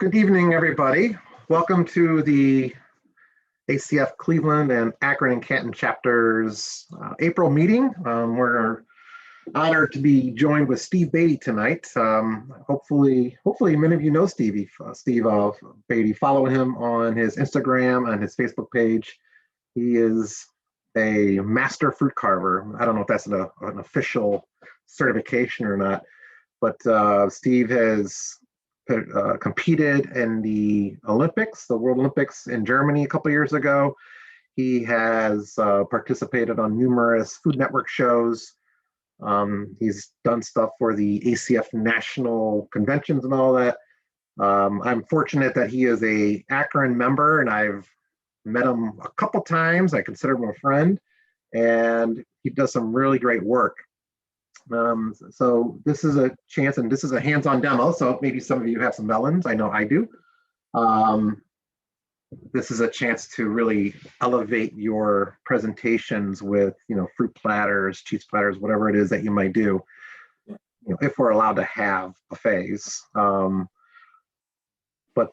Good evening, everybody. Welcome to the ACF Cleveland and Akron-Canton chapters April meeting. We're honored to be joined with Steve Baity tonight. Hopefully many of you know Steve Baity. Follow him on his Instagram and his Facebook page. He is a master fruit carver. I don't know if that's an official certification or not, but Steve has competed in the Olympics, the World Olympics in Germany a couple years ago. He has participated on numerous Food Network shows. He's done stuff for the ACF national conventions and all that. I'm fortunate that he is a Akron member, and I've met him a couple times. I consider him a friend, and he does some really great work. So this is a chance, and this is a hands-on demo, so maybe some of you have some melons. I know I do. This is a chance to really elevate your presentations with, fruit platters, cheese platters, whatever it is that you might do, if we're allowed to have buffets. But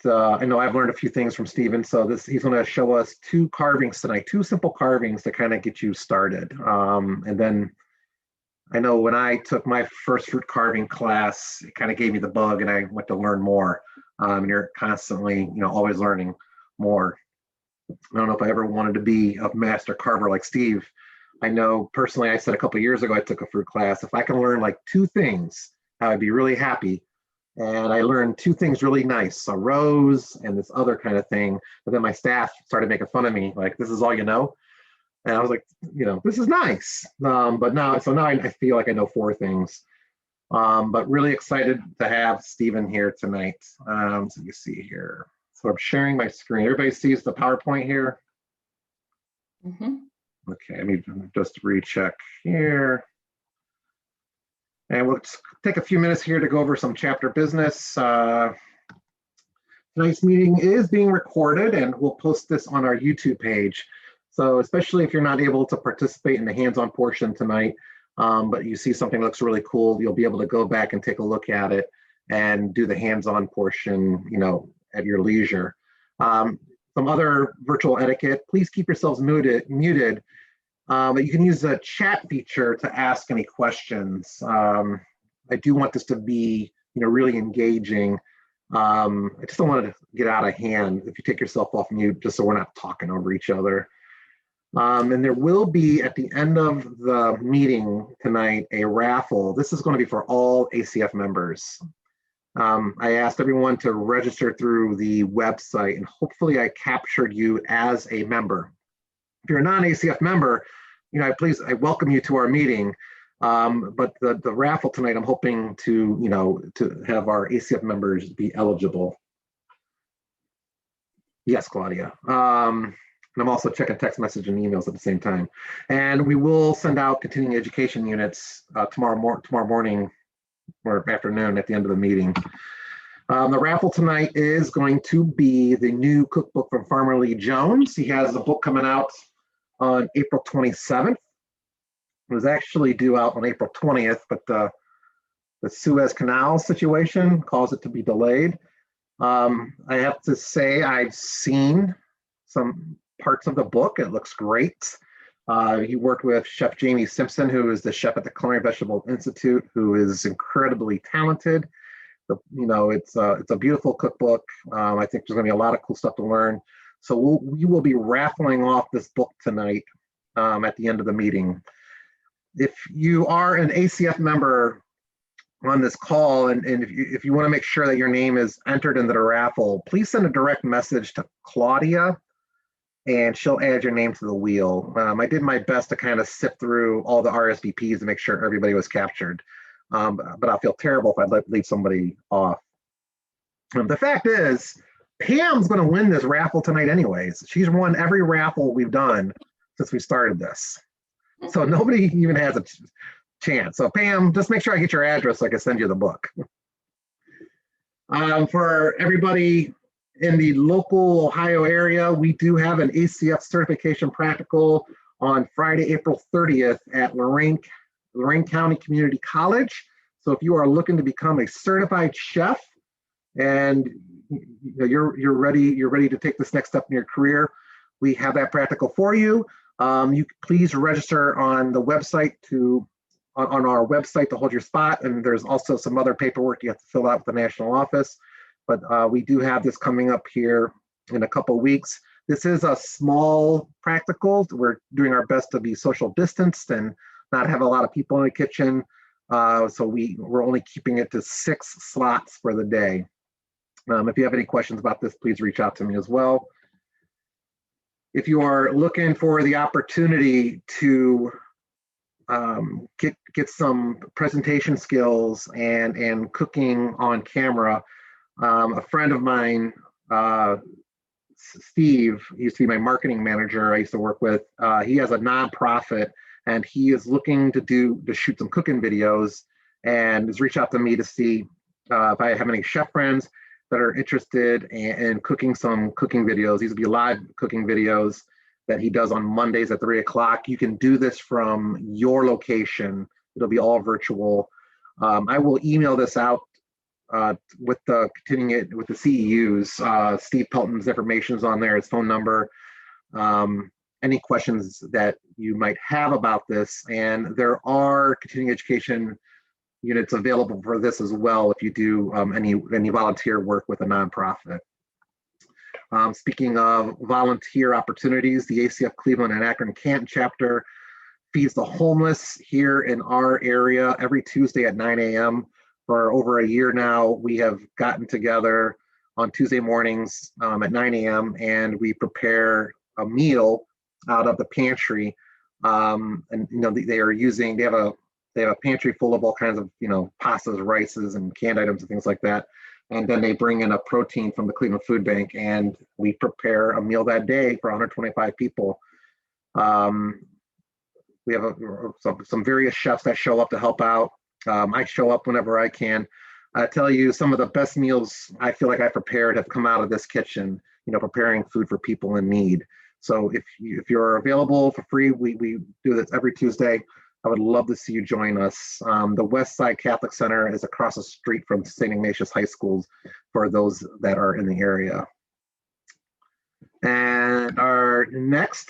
I know I've learned a few things from Steven, so he's going to show us two carvings tonight, two simple carvings to kind of get you started. And then I know when I took my first fruit carving class, it kind of gave me the bug, and I went to learn more. And you're constantly, always learning more. I don't know if I ever wanted to be a master carver like Steve. I know personally, I said a couple of years ago, I took a fruit class. If I can learn like two things, I would be really happy. And I learned two things really nice, a rose and this other kind of thing. But then my staff started making fun of me, like, this is all you know? And I was like, this is nice. But now I feel like I know four things. But really excited to have Steven here tonight. So you see here. So I'm sharing my screen. Everybody sees the PowerPoint here? Mm-hmm. Okay, let me just recheck here. And we'll just take a few minutes here to go over some chapter business. Tonight's meeting is being recorded, and we'll post this on our YouTube page. So especially if you're not able to participate in the hands-on portion tonight, but you see something that looks really cool, you'll be able to go back and take a look at it and do the hands-on portion, at your leisure. Some other virtual etiquette, please keep yourselves muted. But you can use the chat feature to ask any questions. I do want this to be, really engaging. I just don't want it to get out of hand if you take yourself off mute, just so we're not talking over each other. And there will be, at the end of the meeting tonight, a raffle. This is going to be for all ACF members. I asked everyone to register through the website, and hopefully I captured you as a member. If you're a non-ACF member, I welcome you to our meeting. But the raffle tonight, I'm hoping to have our ACF members be eligible. Yes, Claudia. And I'm also checking text message and emails at the same time. And we will send out continuing education units tomorrow morning or afternoon at the end of the meeting. The raffle tonight is going to be the new cookbook from Farmer Lee Jones. He has a book coming out on April 27th. It was actually due out on April 20th, but the Suez Canal situation caused it to be delayed. I have to say I've seen some parts of the book. It looks great. He worked with Chef Jamie Simpson, who is the chef at the Culinary Vegetable Institute, who is incredibly talented. It's a beautiful cookbook. I think there's going to be a lot of cool stuff to learn. So we will be raffling off this book tonight at the end of the meeting. If you are an ACF member on this call, and if you want to make sure that your name is entered into the raffle, please send a direct message to Claudia, and she'll add your name to the wheel. I did my best to kind of sift through all the RSVPs to make sure everybody was captured. But I feel terrible if I leave somebody off. The fact is, Pam's going to win this raffle tonight anyways. She's won every raffle we've done since we started this. So nobody even has a chance. So Pam, just make sure I get your address so I can send you the book. For everybody in the local Ohio area, we do have an ACF certification practical on Friday, April 30th at Lorain County Community College. So if you are looking to become a certified chef and you're ready to take this next step in your career, we have that practical for you. You please register on the website on our website to hold your spot, and there's also some other paperwork you have to fill out with the national office. But we do have this coming up here in a couple of weeks. This is a small practical. We're doing our best to be social distanced and not have a lot of people in the kitchen. So we're only keeping it to 6 slots for the day. If you have any questions about this, please reach out to me as well. If you are looking for the opportunity to get some presentation skills and cooking on camera, a friend of mine, Steve, used to be my marketing manager I used to work with. He has a nonprofit, and he is looking to shoot some cooking videos, and has reached out to me to see if I have any chef friends that are interested in cooking some cooking videos. These will be live cooking videos that he does on Mondays at 3 o'clock. You can do this from your location. It'll be all virtual. I will email this out with continuing it with the CEUs. Steve Pelton's information is on there, his phone number. Any questions that you might have about this, and there are continuing education units available for this as well if you do any volunteer work with a nonprofit. Speaking of volunteer opportunities, the ACF Cleveland and Akron-Canton chapter feeds the homeless here in our area every Tuesday at 9 a.m. For over a year now. We have gotten together on Tuesday mornings at 9 a.m. and we prepare a meal out of the pantry. And they have a pantry full of all kinds of pastas, rices, and canned items and things like that. And then they bring in a protein from the Cleveland Food Bank, and we prepare a meal that day for 125 people. We have some various chefs that show up to help out. I show up whenever I can. I tell you, some of the best meals I feel like I prepared have come out of this kitchen, preparing food for people in need. So if you're available for free, we do this every Tuesday. I would love to see you join us. The West Side Catholic Center is across the street from St. Ignatius High Schools for those that are in the area. And our next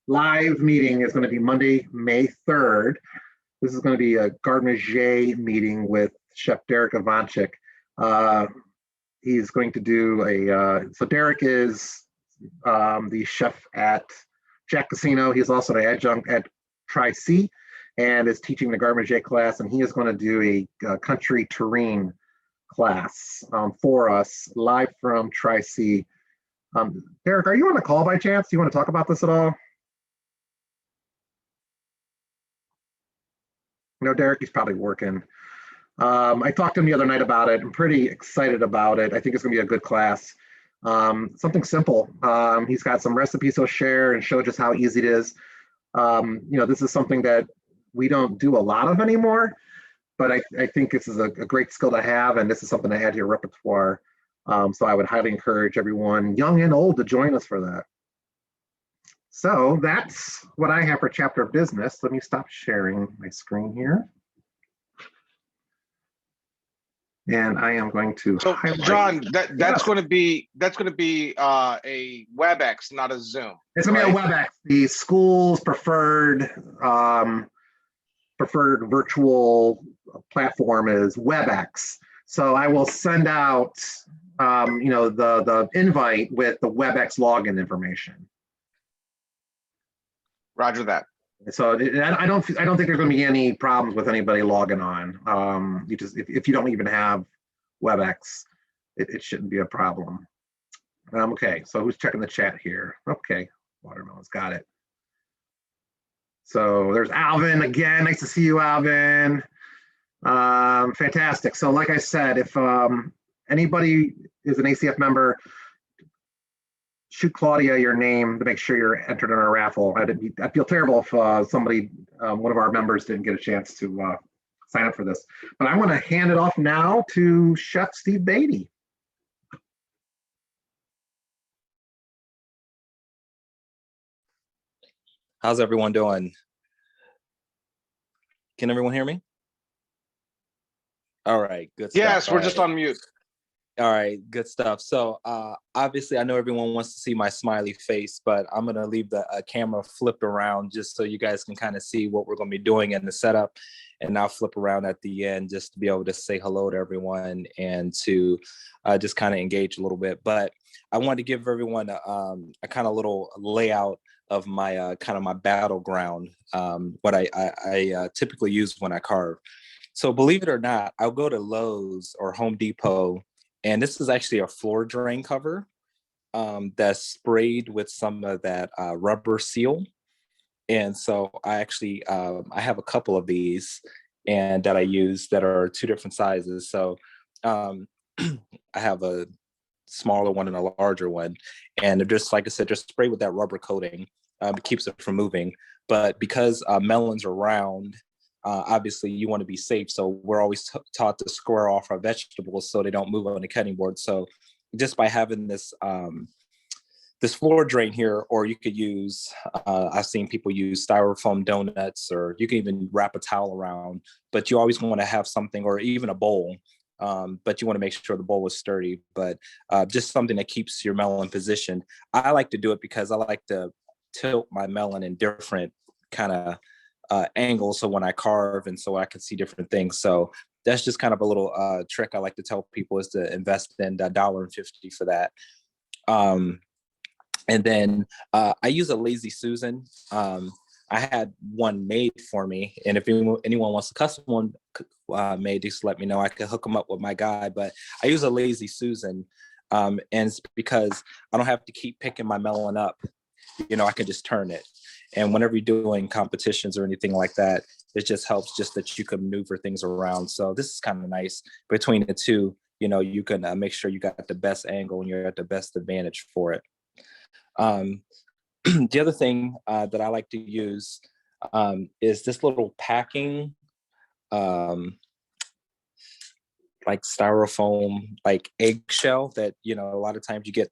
live meeting is going to be Monday, May 3rd. This is going to be a garde manger meeting with Chef Derek Ivanchik. He's going to do so Derek is the chef at Jack Casino. He's also the adjunct at Tri-C and is teaching the garde manger class, and he is going to do a country terrine class for us live from Tri-C. Derek, are you on the call by chance? Do you want to talk about this at all? No, Derek, he's probably working. I talked to him the other night about it. I'm pretty excited about it. I think it's going to be a good class. Something simple. He's got some recipes he'll share and show just how easy it is. This is something that we don't do a lot of anymore, but I think this is a great skill to have, and this is something to add to your repertoire. So I would highly encourage everyone, young and old, to join us for that. So that's what I have for chapter of business. Let me stop sharing my screen here. And I am going to highlight. John, that's going to be a WebEx, not a Zoom. It's going to be a WebEx. The school's preferred virtual platform is WebEx. So I will send out the invite with the WebEx login information. Roger that. So I don't think there's going to be any problems with anybody logging on. If you don't even have WebEx, it shouldn't be a problem. Okay, so who's checking the chat here? Okay, Watermelon's got it. So there's Alvin again. Nice to see you, Alvin. Fantastic. So like I said, if anybody is an ACF member, shoot Claudia your name to make sure you're entered in our raffle. I feel terrible if somebody, one of our members, didn't get a chance to sign up for this. But I'm going to hand it off now to Chef Steve Baity. How's everyone doing? Can everyone hear me? All right, good stuff. Yes, we're just on mute. All right, good stuff. So obviously I know everyone wants to see my smiley face, but I'm gonna leave the camera flipped around just so you guys can kind of see what we're gonna be doing in the setup. And I'll flip around at the end just to be able to say hello to everyone and to just kind of engage a little bit. But I wanted to give everyone a kind of little layout of my kind of my battleground, what I typically use when I carve. So believe it or not, I'll go to Lowe's or Home Depot, and this is actually a floor drain cover that's sprayed with some of that rubber seal. And so I actually I have a couple of these and that I use that are two different sizes. So um, I have a smaller one and a larger one, and they're just like I said, just spray with that rubber coating. It keeps it from moving. But because melons are round, obviously you want to be safe. So we're always taught to square off our vegetables so they don't move on the cutting board. So just by having this this floor drain here, or you could use, I've seen people use styrofoam donuts, or you can even wrap a towel around, but you always want to have something, or even a bowl. But you want to make sure the bowl is sturdy, but just something that keeps your melon positioned. I like to do it because I like to tilt my melon in different kind of angles. So when I carve and so I can see different things. So that's just kind of a little trick I like to tell people, is to invest in $1.50 for that. And then I use a Lazy Susan. I had one made for me, and if anyone wants a custom one made, just let me know. I can hook them up with my guy. But I use a Lazy Susan, and it's because I don't have to keep picking my melon up. I can just turn it. And whenever you're doing competitions or anything like that, it just helps just that you can maneuver things around. So this is kind of nice. Between the two, you can make sure you got the best angle and you're at the best advantage for it. The other thing that I like to use is this little packing, like styrofoam, like eggshell that, a lot of times you get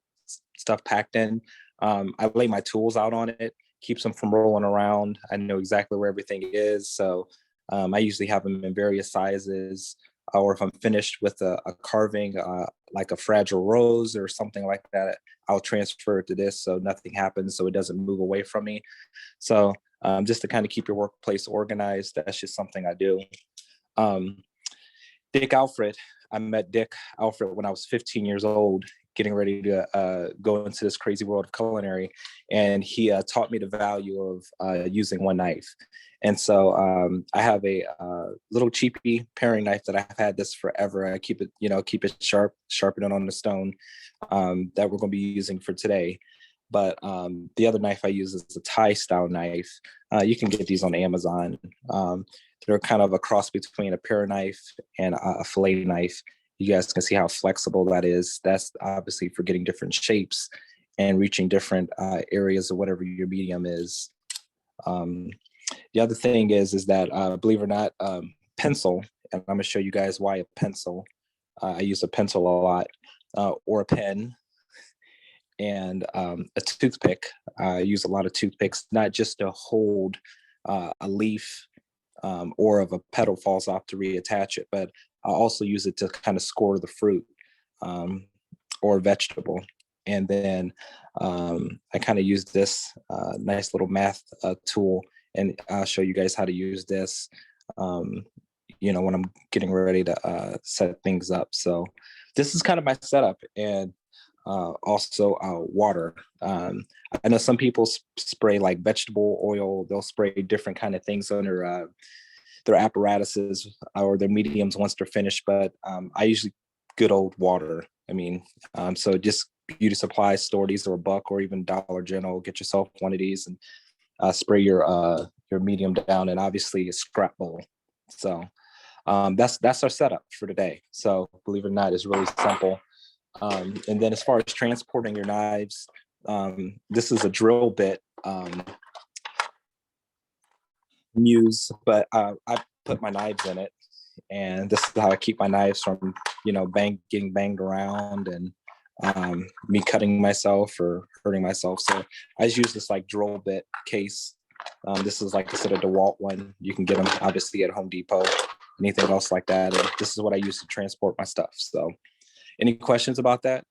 stuff packed in. I lay my tools out on it, keeps them from rolling around. I know exactly where everything is. So I usually have them in various sizes. Or if I'm finished with a carving, like a fragile rose or something like that, I'll transfer it to this so nothing happens, so it doesn't move away from me. So just to kind of keep your workplace organized, that's just something I do. Dick Alfred, I met Dick Alfred when I was 15 years old, getting ready to go into this crazy world of culinary. And he taught me the value of using one knife. And so I have a little cheapy paring knife that I've had this forever. I keep it sharp, sharpen it on the stone that we're going to be using for today. But the other knife I use is a Thai style knife. You can get these on Amazon. They're kind of a cross between a paring knife and a fillet knife. You guys can see how flexible that is. That's obviously for getting different shapes and reaching different areas of whatever your medium is. The other thing is that, believe it or not, pencil, and I'm gonna show you guys why a pencil. I use a pencil a lot, or a pen, and a toothpick. I use a lot of toothpicks, not just to hold a leaf or if a petal falls off to reattach it, but I also use it to kind of score the fruit or vegetable. And then I kind of use this nice little math tool, and I'll show you guys how to use this, when I'm getting ready to set things up. So this is kind of my setup. And also water. I know some people spray like vegetable oil. They'll spray different kind of things under their apparatuses or their mediums once they're finished. But I usually good old water. So just beauty supply store these, or a buck, or even Dollar General. Get yourself one of these and spray your medium down, and obviously a scrap bowl. So that's our setup for today. So believe it or not, it's really simple. And then as far as transporting your knives, this is a drill bit Muse, but I put my knives in it, and this is how I keep my knives from getting banged around and me cutting myself or hurting myself. So I just use this like drill bit case. This is, like I said, a DeWalt one. You can get them obviously at Home Depot, anything else like that. And this is what I use to transport my stuff. So Any questions about that?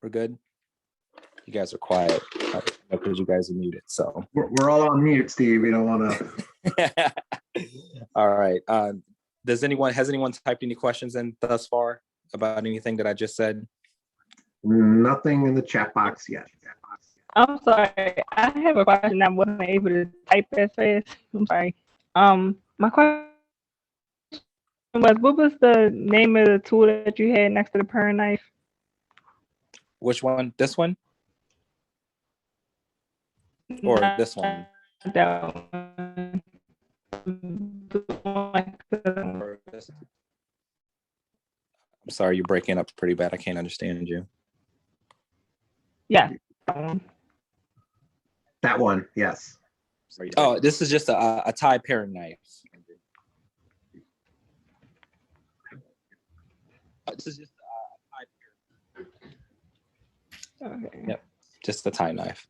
We're good? You guys are quiet because you guys are muted, so. We're all on mute, Steve. We don't want to. All right. Has anyone typed any questions in thus far about anything that I just said? Nothing in the chat box yet. I'm sorry. I have a question. I wasn't able to type as fast. I'm sorry. My question was, what was the name of the tool that you had next to the paring knife? Which one? This one? Or Not this one? that one. I'm sorry, you're breaking up pretty bad. I can't understand you. Yeah. That one, yes. Oh, this is just a tie paring knife. This is just a tie paring. Okay. Yep, just a tie knife.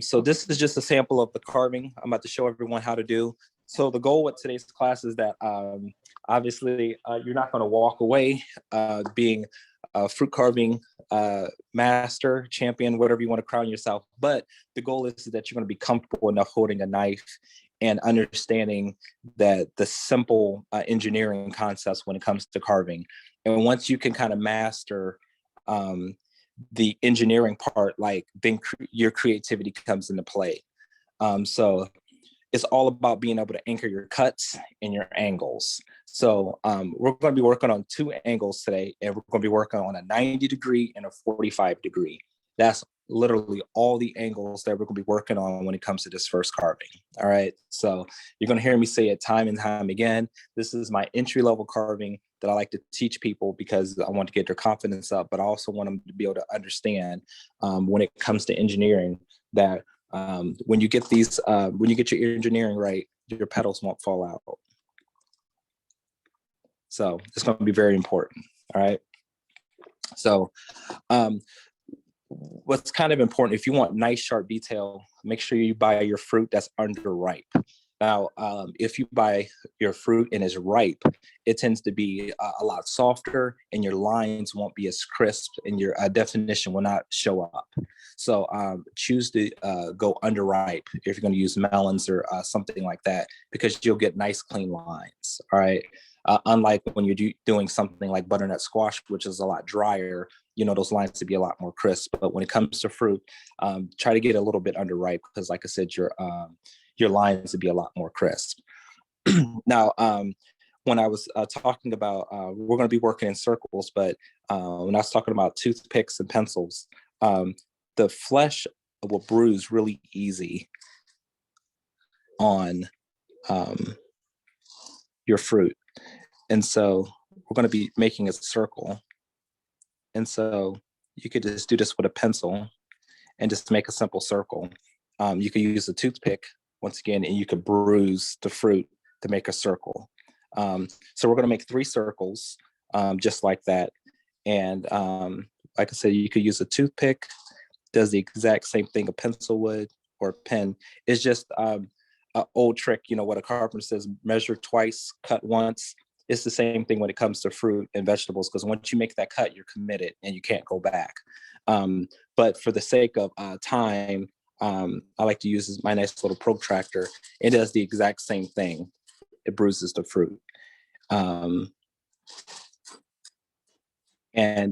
So this is just a sample of the carving I'm about to show everyone how to do. So the goal with today's class is that obviously you're not going to walk away being a fruit carving master, champion, whatever you want to crown yourself. But the goal is that you're going to be comfortable enough holding a knife and understanding that the simple engineering concepts when it comes to carving. And once you can kind of master the engineering part, like then your creativity comes into play. So it's all about being able to anchor your cuts and your angles. So we're going to be working on 2 angles today, and we're going to be working on a 90 degree and a 45 degree. That's literally all the angles that we're going to be working on when it comes to this first carving. All right. So you're going to hear me say it time and time again. This is my entry level carving that I like to teach people because I want to get their confidence up, but I also want them to be able to understand when it comes to engineering that when you get your engineering right, your petals won't fall out. So it's going to be very important. All right. So what's kind of important, if you want nice sharp detail, make sure you buy your fruit that's underripe. Now, if you buy your fruit and it's ripe, it tends to be a lot softer and your lines won't be as crisp and your definition will not show up. So choose to go underripe if you're going to use melons or something like that, because you'll get nice clean lines. All right. Unlike when you're doing something like butternut squash, which is a lot drier, those lines to be a lot more crisp. But when it comes to fruit, try to get a little bit underripe because, like I said, your lines would be a lot more crisp. Now, when I was talking about, we're going to be working in circles, but when I was talking about toothpicks and pencils, the flesh will bruise really easy on your fruit. And so we're going to be making a circle. And so you could just do this with a pencil and just make a simple circle. You could use a toothpick once again, and you could bruise the fruit to make a circle. So we're going to make 3 circles just like that. And like I said, you could use a toothpick, does the exact same thing a pencil would, or a pen. It's just an old trick, what a carpenter says, measure twice, cut once. It's the same thing when it comes to fruit and vegetables, because once you make that cut, you're committed and you can't go back. But for the sake of time, I like to use my nice little protractor. It does the exact same thing. It bruises the fruit. And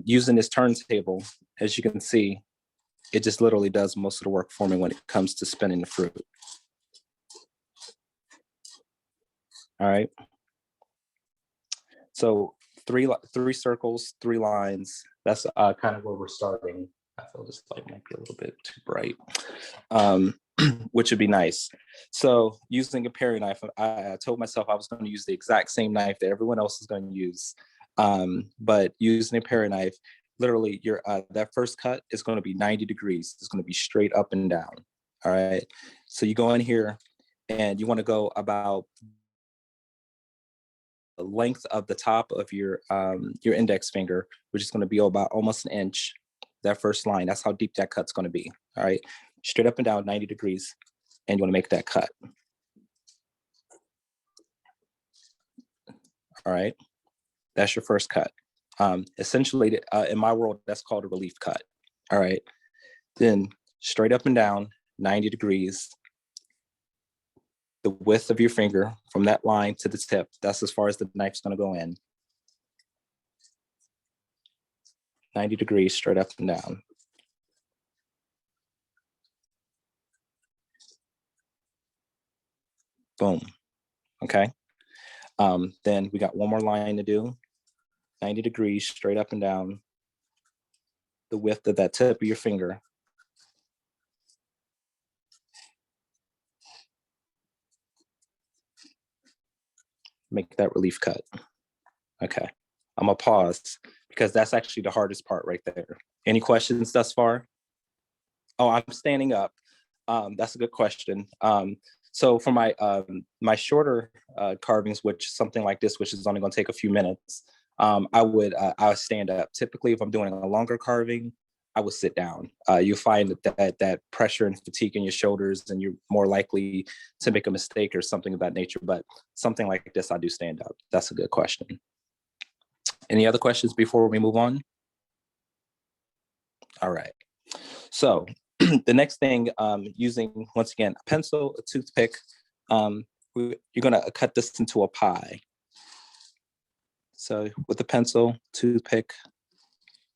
using this turntable, as you can see, it just literally does most of the work for me when it comes to spinning the fruit. All right. So 3 circles, 3 lines. That's kind of where we're starting. I feel this light might be a little bit too bright, which would be nice. So using a paring knife, I told myself I was going to use the exact same knife that everyone else is going to use. But using a paring knife, literally that first cut is going to be 90 degrees. It's going to be straight up and down. All right. So you go in here and you want to go about the length of the top of your index finger, which is going to be about almost an inch. That first line, that's how deep that cut's going to be. All right, straight up and down 90 degrees, and you want to make that cut. All right, That's your first cut. Essentially, in my world, that's called a relief cut. All right. Then straight up and down, 90 degrees. The width of your finger from that line to the tip, that's as far as the knife's going to go in. 90 degrees straight up and down. Boom. Okay. Then we got one more line to do. 90 degrees straight up and down. The width of that tip of your finger. Make that relief cut. Okay. I'm gonna pause because that's actually the hardest part right there. Any questions thus far? Oh, I'm standing up. That's a good question. So for my my shorter carvings, which something like this, which is only going to take a few minutes, I would stand up. Typically, if I'm doing a longer carving, I would sit down. You find that pressure and fatigue in your shoulders, and you're more likely to make a mistake or something of that nature. But something like this, I do stand up. That's a good question. Any other questions before we move on? All right. So the next thing, using, once again, a pencil, a toothpick, you're gonna cut this into a pie. So with the pencil, toothpick,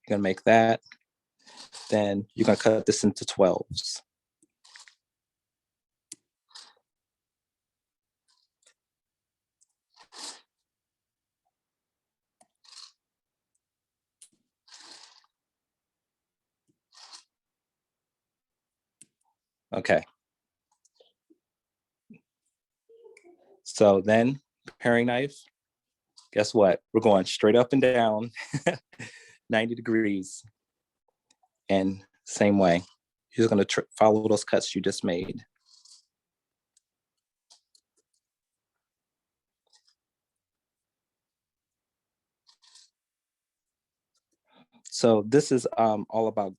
you're gonna make that. Then you're gonna cut this into 12s. Okay. So then, paring knife, guess what? We're going straight up and down, 90 degrees. And same way, you're gonna follow those cuts you just made. So this is all about,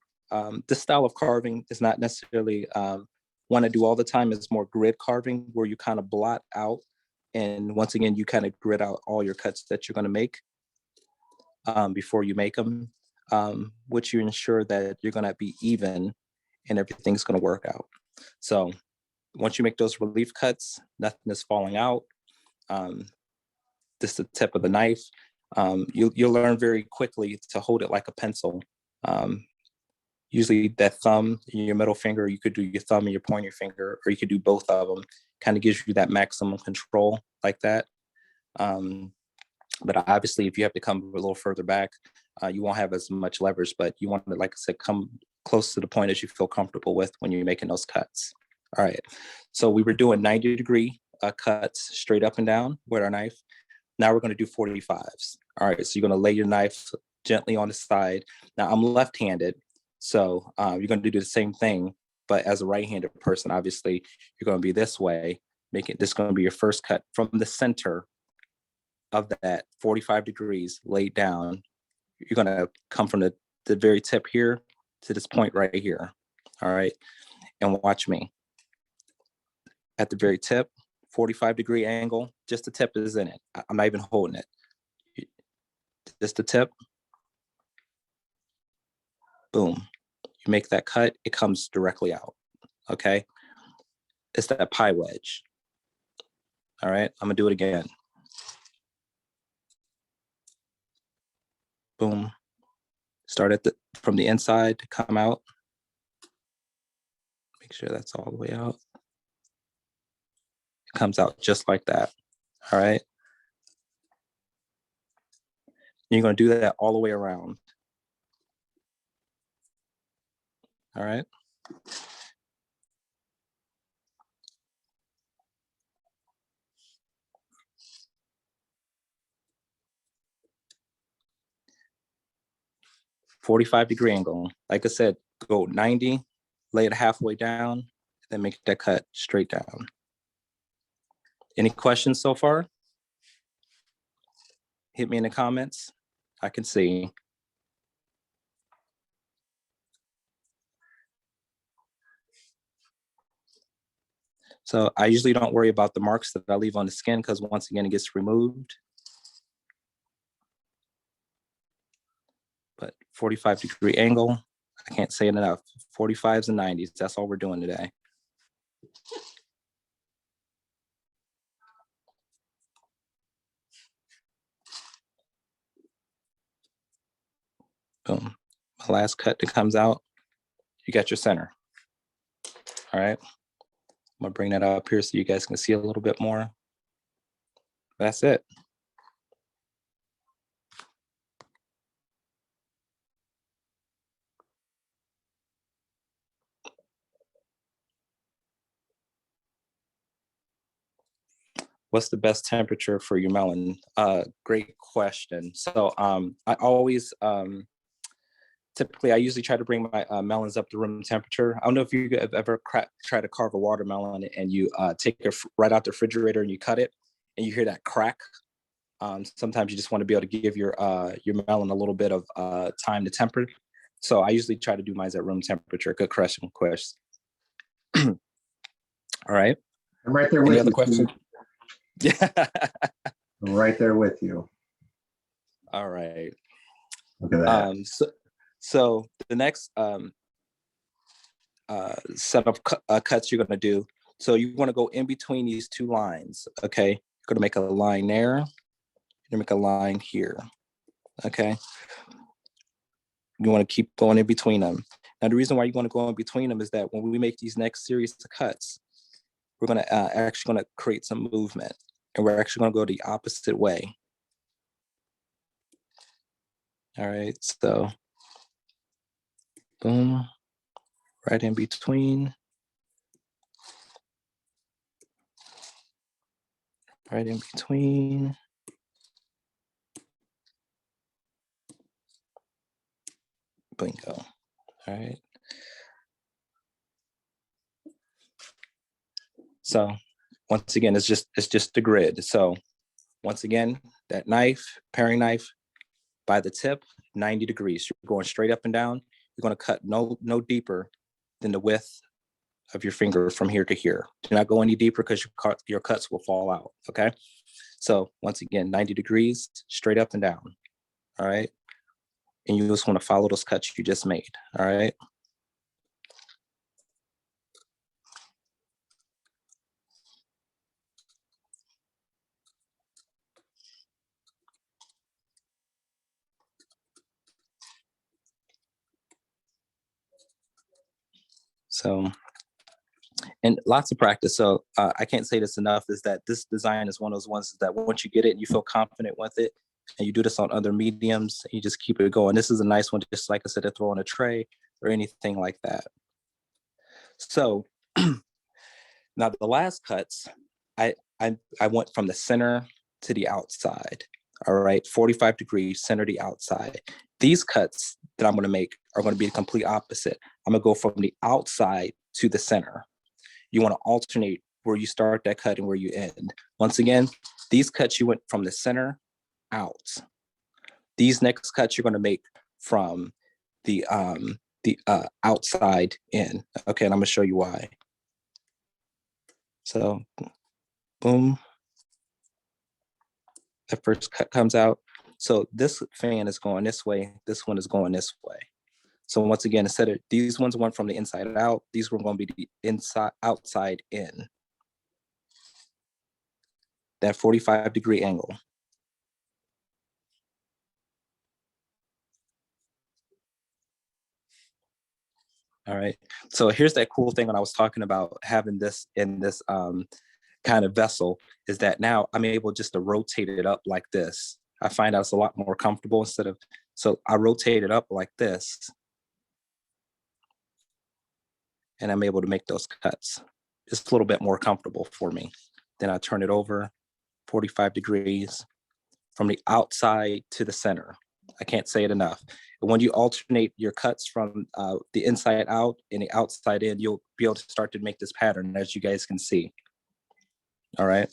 this style of carving is not necessarily one I do all the time. It's more grid carving, where you kind of blot out, and once again, you kind of grid out all your cuts that you're gonna make before you make them, which you ensure that you're gonna be even and everything's gonna work out. So once you make those relief cuts, nothing is falling out. This is the tip of the knife. You'll learn very quickly to hold it like a pencil. Usually that thumb and your middle finger, you could do your thumb and your pointer finger, or you could do both of them. Kind of gives you that maximum control like that. But obviously, if you have to come a little further back, you won't have as much leverage, but you want to, like I said, come close to the point as you feel comfortable with when you're making those cuts. All right, so we were doing 90-degree cuts straight up and down with our knife. Now we're going to do 45s. All right, so you're going to lay your knife gently on the side. Now I'm left-handed, so you're going to do the same thing, but as a right-handed person, obviously, you're going to be this way. This is going to be your first cut from the center of that 45 degrees laid down. You're going to come from the very tip here to this point right here. All right, and watch me. At the very tip, 45-degree angle, just the tip is in it. I'm not even holding it. Just the tip. Boom. You make that cut, it comes directly out. Okay. It's that pie wedge. All right. I'm gonna do it again. Boom. Start from the inside to come out. Make sure that's all the way out. It comes out just like that. All right. You're gonna do that all the way around. All right. "45-degree angle." Like I said, go 90, lay it halfway down, then make that cut straight down. Any questions so far? Hit me in the comments. I can see. So I usually don't worry about the marks that I leave on the skin, because once again, it gets removed. 45-degree angle. I can't say it enough. 45s and 90s. That's all we're doing today. Boom. My last cut that comes out, you got your center. All right. I'm gonna bring that up here so you guys can see a little bit more. That's it. What's the best temperature for your melon? Great question. So I always, typically I usually try to bring my melons up to room temperature. I don't know if you have ever tried to carve a watermelon and you take it right out the refrigerator and you cut it and you hear that crack. Sometimes you just want to be able to give your melon a little bit of time to temper. So I usually try to do mine at room temperature. Good question, Chris. All right. I'm right there with Any you. other questions? Yeah. I'm right there with you. All right. Look at that. So the next set of cuts you're going to do. So you want to go in between these two lines. Okay. You're going to make a line there. You're going to make a line here. Okay. You want to keep going in between them. Now, the reason why you want to go in between them is that when we make these next series of cuts, we're going to actually going to create some movement, and we're actually going to go the opposite way. All right, so boom, right in between, right in between. Bingo. All right. So once again, it's just the grid. So once again, that knife, paring knife, by the tip, 90 degrees. You're going straight up and down. You're going to cut no deeper than the width of your finger from here to here. Do not go any deeper because your cuts will fall out. Okay. So once again, 90 degrees, straight up and down. All right. And you just want to follow those cuts you just made. All right. So, and lots of practice. So I can't say this enough, is that this design is one of those ones that once you get it and you feel confident with it, and you do this on other mediums, you just keep it going. This is a nice one, just like I said, to throw on a tray or anything like that. So now the last cuts, I went from the center to the outside. All right, 45 degrees, center to the outside. These cuts that I'm going to make are going to be the complete opposite. I'm going to go from the outside to the center. You want to alternate where you start that cut and where you end. Once again, these cuts you went from the center out. These next cuts you're going to make from the outside in. Okay, and I'm going to show you why. So, boom. The first cut comes out. So this fan is going this way. This one is going this way. So once again, instead of these ones went from the inside out, these were going to be the inside outside in. That 45-degree angle. All right. So here's that cool thing when I was talking about having this in this kind of vessel, is that now I'm able just to rotate it up like this. I find out it's a lot more comfortable instead of, so I rotate it up like this, and I'm able to make those cuts. It's a little bit more comfortable for me. Then I turn it over 45 degrees from the outside to the center. I can't say it enough. And when you alternate your cuts from the inside out and the outside in, you'll be able to start to make this pattern, as you guys can see. All right.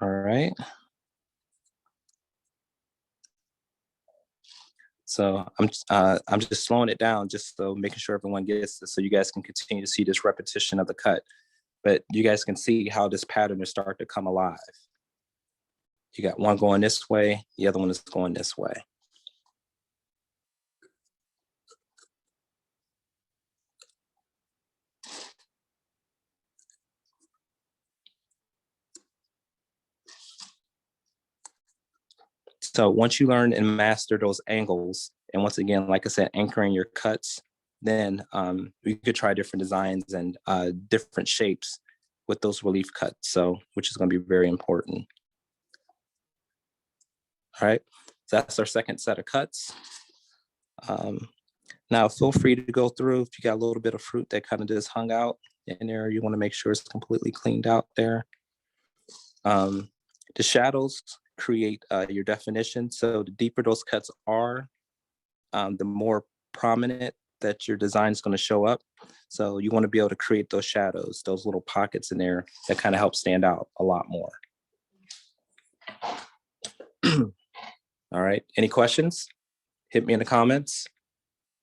All right. So I'm just slowing it down just so making sure everyone gets this so you guys can continue to see this repetition of the cut. But you guys can see how this pattern is starting to come alive. You got one going this way, the other one is going this way. So once you learn and master those angles, and once again, like I said, anchoring your cuts, then you could try different designs and different shapes with those relief cuts. So, which is going to be very important. All right, so that's our second set of cuts. Now feel free to go through if you got a little bit of fruit that kind of just hung out in there, you want to make sure it's completely cleaned out there. The shadows create your definition. So the deeper those cuts are, the more prominent that your design is going to show up. So you want to be able to create those shadows, those little pockets in there that kind of help stand out a lot more. All right, any questions? Hit me in the comments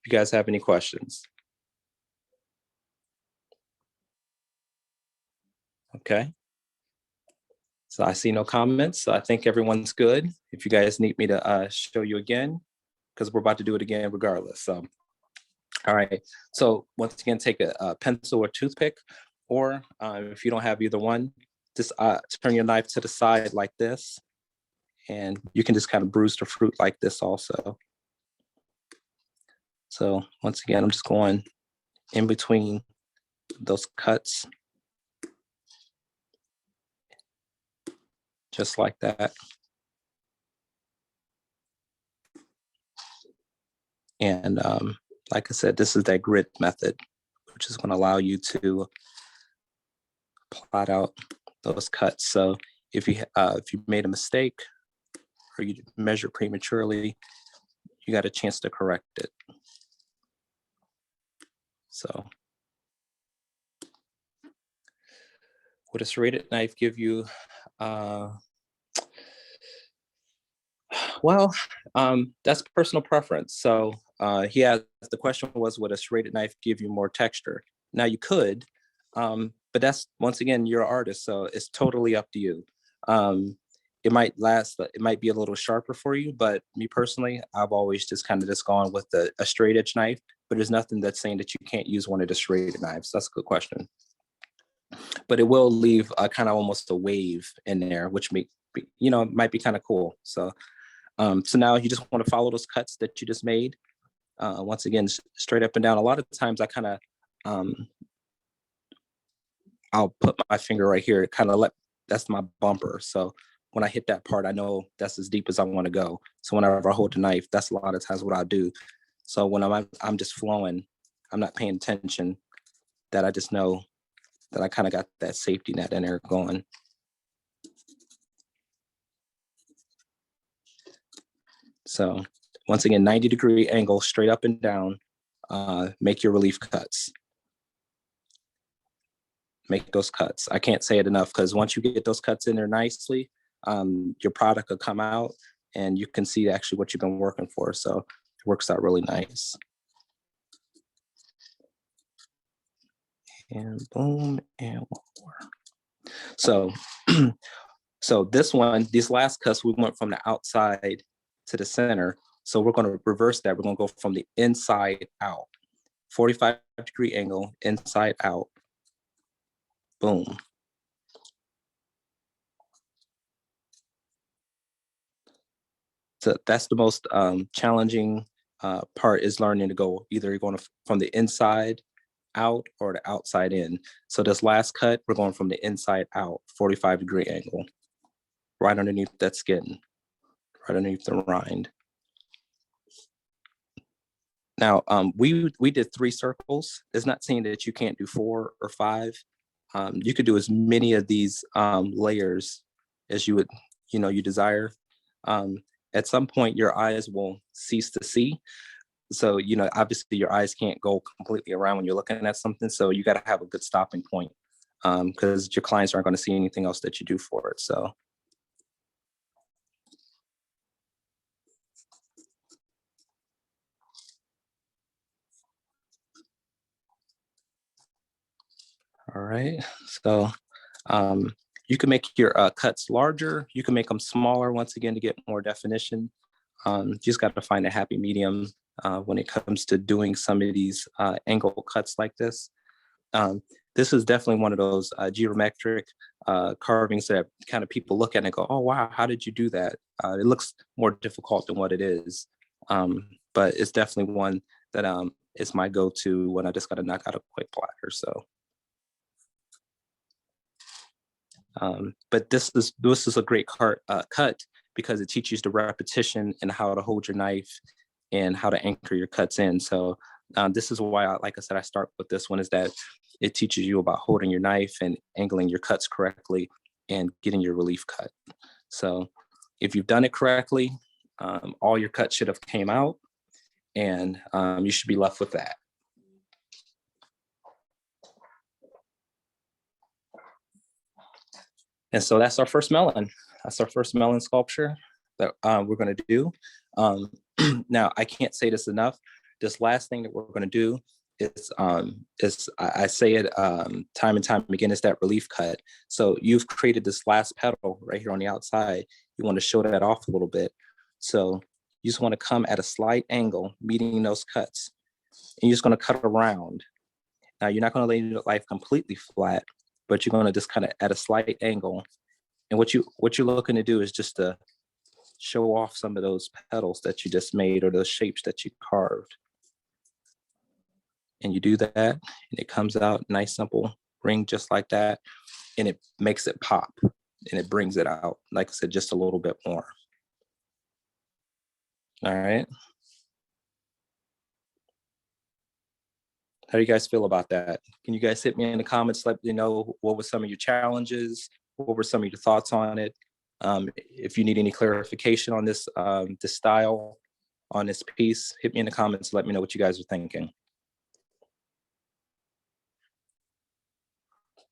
if you guys have any questions. Okay. So I see no comments. So I think everyone's good. If you guys need me to show you again, because we're about to do it again regardless. So, all right. So once again, take a pencil or toothpick, or if you don't have either one, just turn your knife to the side like this. And you can just kind of bruise the fruit like this also. So once again, I'm just going in between those cuts. Just like that. And like I said, this is that grit method, which is going to allow you to plot out those cuts. So if you made a mistake or you measure prematurely, you got a chance to correct it. So would a serrated knife give you well, that's personal preference. So the question was, would a serrated knife give you more texture? Now you could, but that's, once again, you're an artist, so it's totally up to you. It might be a little sharper for you, but me personally, I've always just kind of gone with a straight edge knife, but there's nothing that's saying that you can't use one of the serrated knives. That's a good question. But it will leave a kind of almost a wave in there, which might be kind of cool. So now you just want to follow those cuts that you just made. Once again, straight up and down. A lot of times I kind of, I'll put my finger right here, kind of that's my bumper. So when I hit that part, I know that's as deep as I want to go. So whenever I hold the knife, that's a lot of times what I do. So when I'm just flowing, I'm not paying attention, that I just know that I kind of got that safety net in there going. So once again, 90-degree angle, straight up and down, make your relief cuts. Make those cuts. I can't say it enough, because once you get those cuts in there nicely, your product will come out and you can see actually what you've been working for. So it works out really nice. And boom, and one more. So, so these last cuts, we went from the outside to the center. So we're going to reverse that. We're going to go from the inside out, 45-degree angle, inside out. Boom. So that's the most challenging part, is learning to go either you're going from the inside out or the outside in. So this last cut, we're going from the inside out, 45-degree angle, right underneath that skin, right underneath the rind. Now, we did 3 circles. It's not saying that you can't do 4 or 5. You could do as many of these layers as you would, you desire. At some point, your eyes will cease to see. So, obviously your eyes can't go completely around when you're looking at something. So you got to have a good stopping point, because your clients aren't going to see anything else that you do for it. So. All right, so you can make your cuts larger. You can make them smaller, once again, to get more definition. Just got to find a happy medium when it comes to doing some of these angle cuts like this. This is definitely one of those geometric carvings that kind of people look at and go, oh, wow, how did you do that? It looks more difficult than what it is. But it's definitely one that is my go-to when I just got to knock out a quick platter. So, but this is a great cut because it teaches the repetition and how to hold your knife and how to anchor your cuts in. So this is why, like I said, I start with this one, is that it teaches you about holding your knife and angling your cuts correctly and getting your relief cut. So if you've done it correctly, all your cuts should have came out, and you should be left with that. And so that's our first melon. That's our first melon sculpture that we're going to do. Now, I can't say this enough. This last thing that we're going to do is I say it time and time again, is that relief cut. So you've created this last petal right here on the outside. You want to show that off a little bit. So you just want to come at a slight angle, meeting those cuts. And you're just going to cut around. Now, you're not going to lay your knife completely flat, but you're going to just kind of at a slight angle. And what you're looking to do is just to show off some of those petals that you just made, or those shapes that you carved. And you do that, and it comes out nice, simple ring just like that. And it makes it pop, and it brings it out, like I said, just a little bit more. All right. How do you guys feel about that? Can you guys hit me in the comments, let me know what were some of your challenges? What were some of your thoughts on it? If you need any clarification on this, this style, on this piece, hit me in the comments, let me know what you guys are thinking.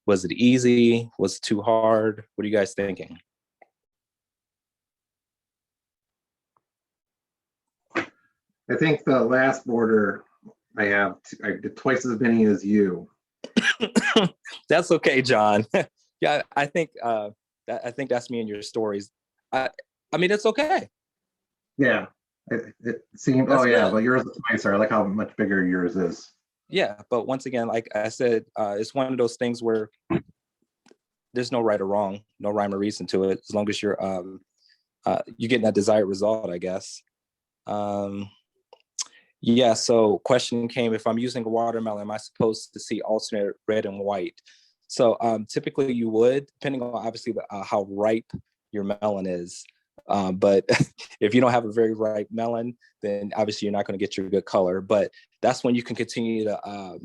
Was it easy? Was it too hard? What are you guys thinking? I think the last border I did twice as many as you. That's okay, John. Yeah, I think that's me and your stories. I mean, it's okay. Yeah, it seemed. That's oh yeah, good. but yours is nicer. I like how much bigger yours is. Yeah, but once again, like I said, it's one of those things where there's no right or wrong, no rhyme or reason to it, as long as you're getting that desired result, I guess. Yeah, so question came, if I'm using a watermelon, am I supposed to see alternate red and white? So typically you would, depending on obviously how ripe your melon is. But if you don't have a very ripe melon, then obviously you're not going to get your good color. But that's when you can continue to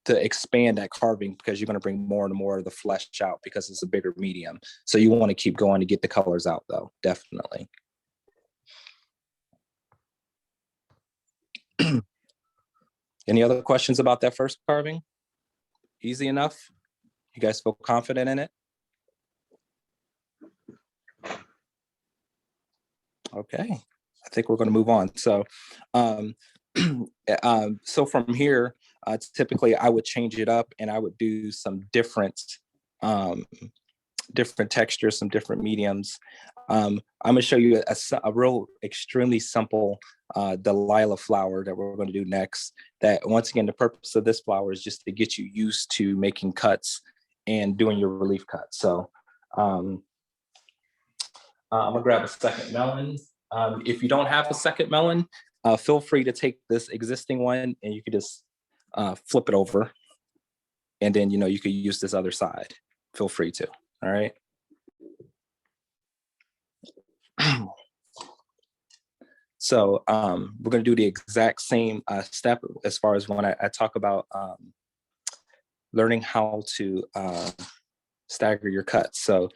expand that carving, because you're going to bring more and more of the flesh out because it's a bigger medium. So you want to keep going to get the colors out, though, definitely. Any other questions about that first carving? Easy enough? You guys feel confident in it? Okay, I think we're going to move on. So, so from here, typically I would change it up, and I would do some different textures, some different mediums. I'm going to show you a real extremely simple Delilah flower that we're going to do next. That, once again, the purpose of this flower is just to get you used to making cuts and doing your relief cuts. So I'm gonna grab a second melon. If you don't have a second melon, feel free to take this existing one and you can just flip it over, and then you could use this other side. Feel free to. All right. So we're going to do the exact same step as far as when I talk about learning how to stagger your cuts. So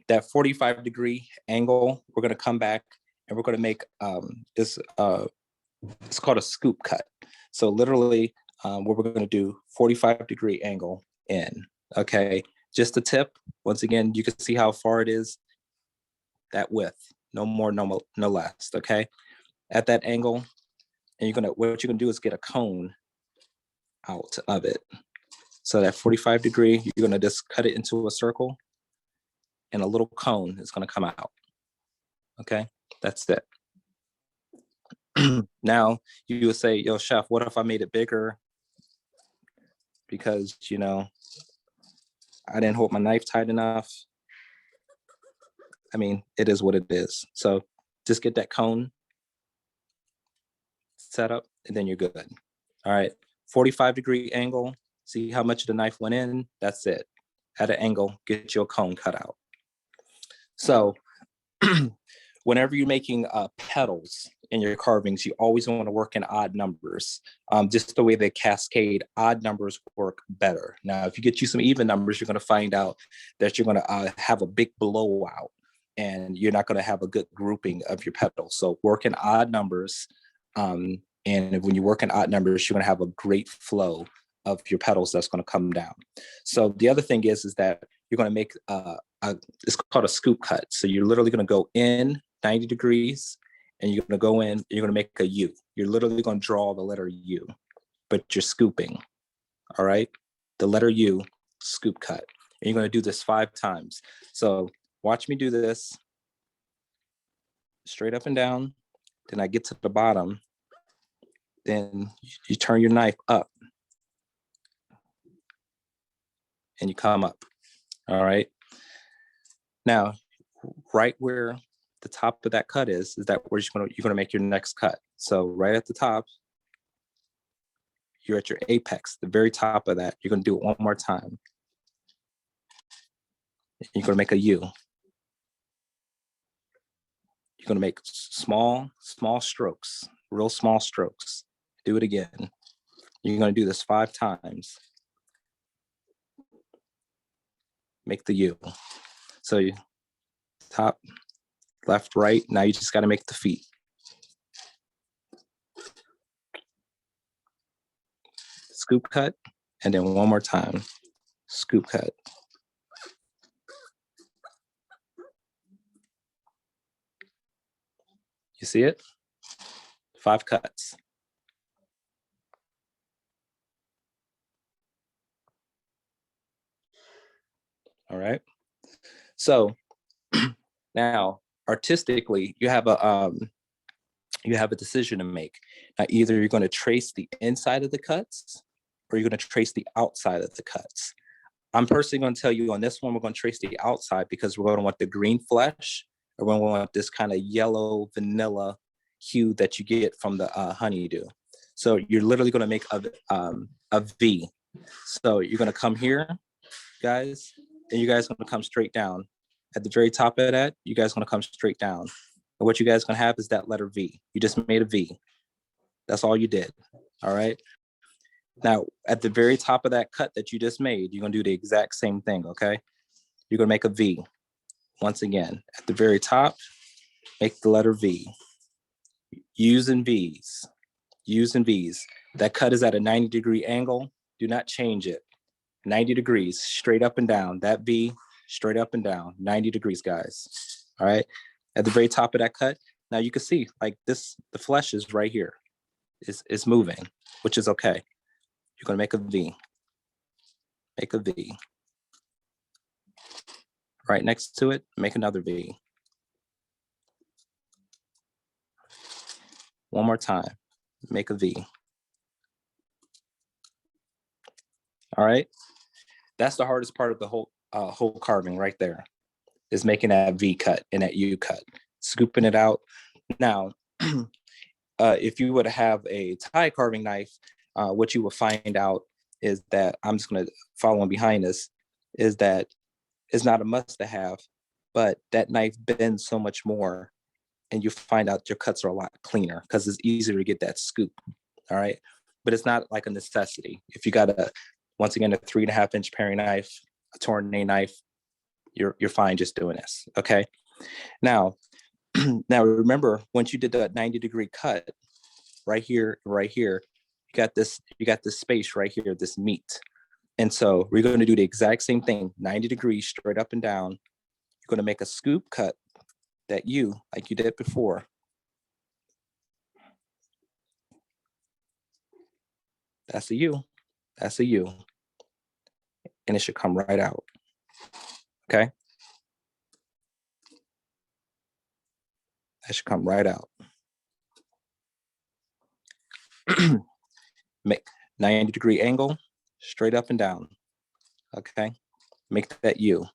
that 45-degree angle, we're going to come back and we're going to make this, it's called a scoop cut. So literally what we're going to do, 45-degree angle in, okay? Just the tip. Once again, you can see how far it is, that width, no more, no less, okay? At that angle, and what you're gonna do is get a cone out of it. So that 45 degree, you're gonna just cut it into a circle and a little cone is gonna come out. Okay, that's it. Now you would say, yo, chef, what if I made it bigger? Because, you know, I didn't hold my knife tight enough. I mean, it is what it is. So just get that cone set up and then you're good. All right, 45 degree angle. See how much of the knife went in? That's it. At an angle, get your cone cut out. So whenever you're making petals in your carvings, you always want to work in odd numbers. Just the way they cascade, odd numbers work better. Now, if you get you some even numbers, you're going to find out that you're going to have a big blowout and you're not going to have a good grouping of your petals. So work in odd numbers. And when you work in odd numbers, you're going to have a great flow of your petals that's going to come down. So the other thing is that you're going to make it's called a scoop cut. So you're literally going to go in 90 degrees and you're going to go in, you're going to make a U. You're literally going to draw the letter U, but you're scooping. All right. The letter U, scoop cut. And you're going to do this 5 times. So watch me do this straight up and down. Then I get to the bottom. Then you turn your knife up and you come up. All right. Now, right where the top of that cut is that where you're gonna make your next cut. So right at the top, you're at your apex, the very top of that. You're gonna do it one more time. You're gonna make a U. You're gonna make small strokes, real small strokes. Do it again. You're gonna do this 5 times. Make the U. So you top, left, right. Now you just got to make the feet. Scoop cut, and then one more time. Scoop cut. You see it? 5 cuts. All right. So now, artistically, you have a decision to make. Now, either you're going to trace the inside of the cuts, or you're going to trace the outside of the cuts. I'm personally going to tell you on this one, we're going to trace the outside because we're going to want the green flesh, or we're going to want this kind of yellow vanilla hue that you get from the honeydew. So you're literally going to make a V. So you're going to come here, guys, and you guys are going to come straight down. At the very top of that, you guys are going to come straight down. And what you guys are going to have is that letter V. You just made a V. That's all you did. All right. Now, at the very top of that cut that you just made, you're going to do the exact same thing. Okay. You're going to make a V. Once again, at the very top, make the letter V. Using V's. Using V's. That cut is at a 90-degree angle. Do not change it. 90 degrees, straight up and down. That V, straight up and down. 90 degrees, guys. All right. At the very top of that cut, now you can see like this, the flesh is right here. It's moving, which is okay. You're going to make a V. Make a V. Right next to it, make another V. One more time, make a V. All right. That's the hardest part of the whole carving right there, is making that V cut and that U cut, scooping it out. Now, if you were to have a tie carving knife, what you will find out is that, I'm just going to follow on behind this, is that it's not a must to have, but that knife bends so much more and you find out your cuts are a lot cleaner because it's easier to get that scoop. All right. But it's not like a necessity. If you got once again, a 3.5-inch paring knife, a tourniquet knife, you're fine just doing this. Okay. Now remember, once you did that 90-degree cut right here, you got this space right here, this meat. And so we're going to do the exact same thing, 90 degrees straight up and down. You're going to make a scoop cut that you, like you did before. That's a U. That's a U. and it should come right out. Okay. That should come right out. Make 90-degree angle, straight up and down. Okay. Make that U.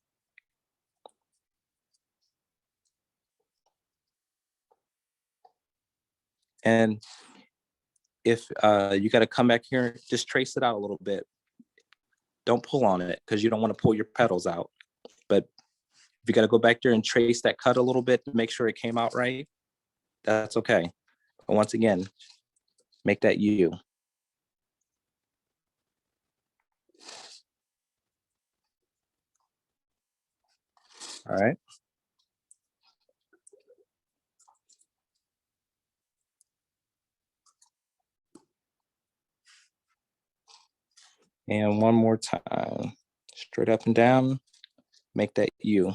And if you got to come back here, just trace it out a little bit. Don't pull on it because you don't want to pull your petals out. But if you got to go back there and trace that cut a little bit to make sure it came out right, that's okay. But once again, make that U. All right. And one more time, straight up and down, make that U.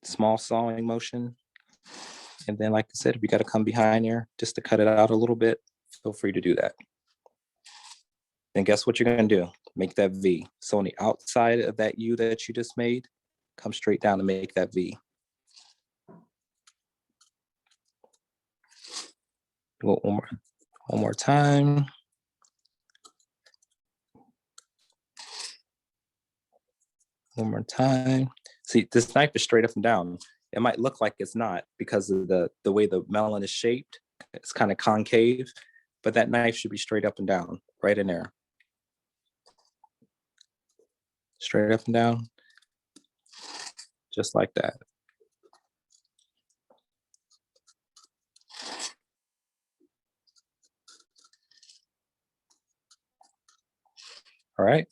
Small sawing motion. And then, like I said, if you got to come behind here just to cut it out a little bit, feel free to do that. And guess what you're going to do? Make that V. So on the outside of that U that you just made, come straight down and make that V. One more time. One more time. See, this knife is straight up and down. It might look like it's not because of the way the melon is shaped. It's kind of concave, but that knife should be straight up and down, right in there. Straight up and down, just like that. All right.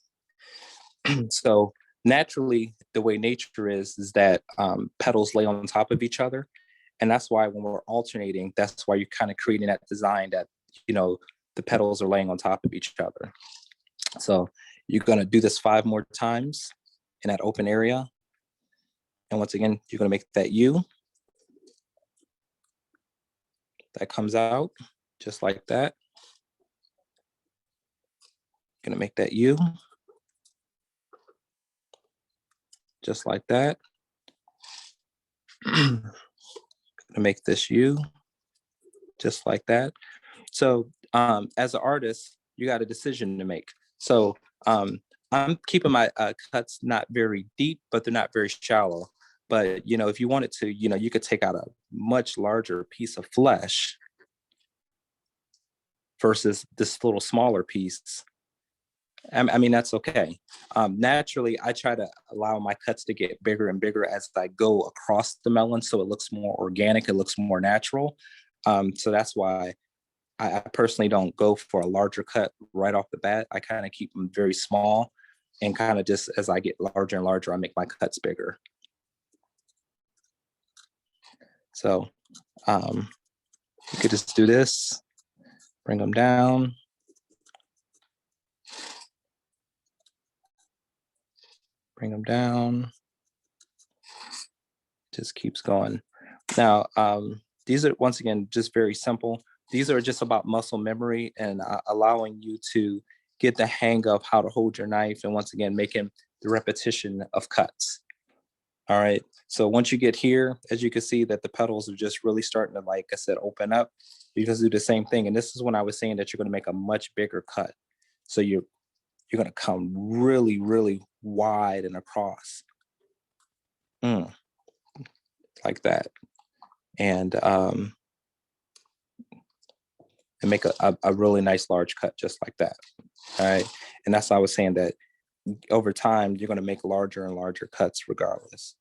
So naturally, the way nature is that petals lay on top of each other. And that's why when we're alternating, that's why you're kind of creating that design that, you know, the petals are laying on top of each other. So you're going to do this 5 more times in that open area. And once again, you're going to make that U. That comes out just like that. Going to make that U. Just like that. Going to make this U. Just like that. So as an artist, you got a decision to make. So I'm keeping my cuts not very deep, but they're not very shallow. But, you know, if you wanted to, you know, you could take out a much larger piece of flesh versus this little smaller piece. I mean, that's okay. Naturally, I try to allow my cuts to get bigger and bigger as I go across the melon, so it looks more organic, it looks more natural. So that's why I personally don't go for a larger cut right off the bat. I kind of keep them very small, and kind of just as I get larger and larger, I make my cuts bigger. So you could just do this, bring them down. Bring them down. Just keeps going. Now, these are, once again, just very simple. These are just about muscle memory and allowing you to get the hang of how to hold your knife. And once again, making the repetition of cuts. All right. So once you get here, as you can see that the petals are just really starting to, like I said, open up, you just do the same thing. And this is when I was saying that you're going to make a much bigger cut. So you're going to come really, really wide and across. Like that. And make a really nice large cut just like that. All right. And that's why I was saying that over time, you're going to make larger and larger cuts regardless.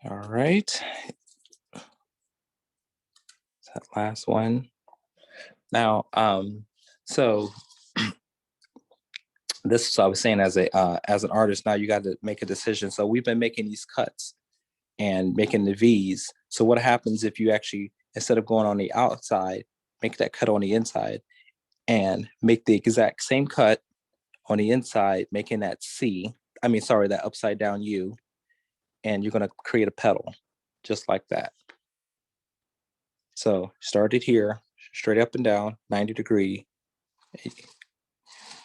All right. That last one. Now, so this is what I was saying as an artist. Now you got to make a decision. So we've been making these cuts and making the V's. So what happens if you actually, instead of going on the outside, make that cut on the inside and make the exact same cut on the inside, making that that upside down U, and you're going to create a petal just like that. So start it here, straight up and down, 90 degree.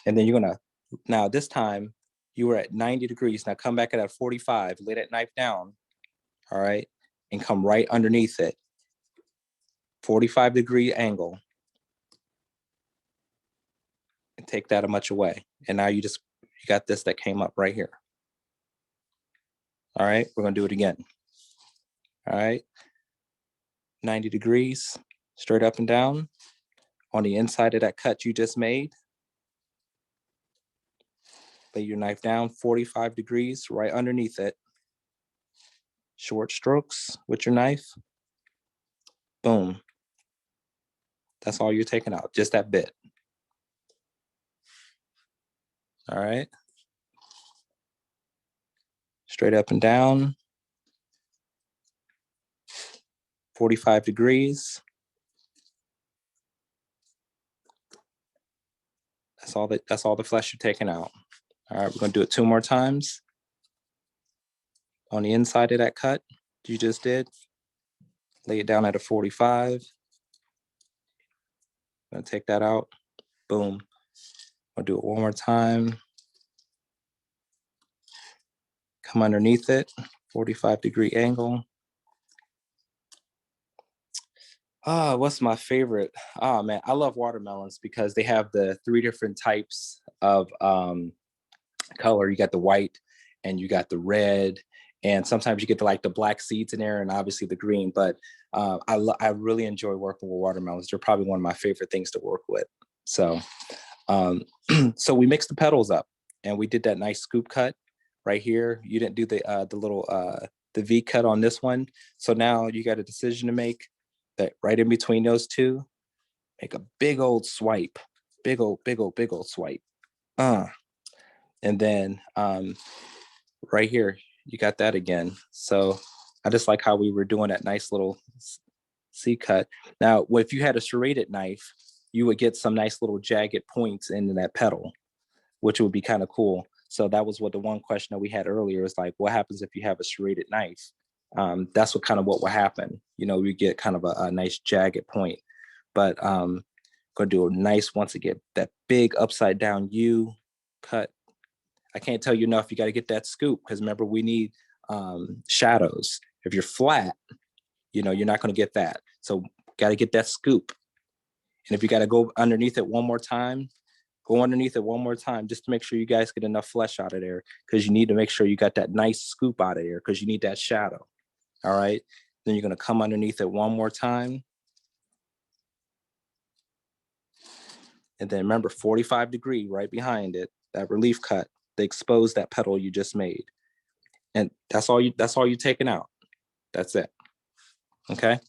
And then you're going to, now this time you were at 90 degrees. Now come back at 45, lay that knife down, all right, and come right underneath it. 45-degree angle. And take that much away. And now you got this that came up right here. All right, we're gonna do it again. All right, 90 degrees, straight up and down. On the inside of that cut you just made, lay your knife down 45 degrees right underneath it. Short strokes with your knife. Boom. That's all you're taking out, just that bit. All right. Straight up and down. 45 degrees. That's all the flesh you're taking out. All right, we're gonna do it 2 more times. On the inside of that cut you just did, lay it down at 45. I'm gonna take that out. Boom. I'll do it 1 more time. Come underneath it, 45-degree angle. What's my favorite? Oh man, I love watermelons because they have the 3 different types of color. You got the white and you got the red, and sometimes you get the black seeds in there and obviously the green, but I really enjoy working with watermelons. They're probably one of my favorite things to work with. So so we mixed the petals up and we did that nice scoop cut right here. You didn't do the little the V cut on this one. So now you got a decision to make, that right in between those two, make a big old swipe, big old swipe. And then right here, you got that again. So I just like how we were doing that nice little C cut. Now, if you had a serrated knife, you would get some nice little jagged points into that petal, which would be kind of cool. So that was what the one question that we had earlier is like, what happens if you have a serrated knife? That's what will happen. You know, we get kind of a nice jagged point, but gonna do a nice, once again, that big upside down U cut. I can't tell you enough, you got to get that scoop, because remember, we need shadows. If you're flat, you know, you're not going to get that. So got to get that scoop. And if you got to go underneath it one more time, go underneath it one more time, just to make sure you guys get enough flesh out of there, because you need to make sure you got that nice scoop out of there, because you need that shadow. All right. Then you're going to come underneath it one more time. And then remember, 45-degree right behind it, that relief cut, to expose that petal you just made. And that's all you're taking out. That's it. Okay.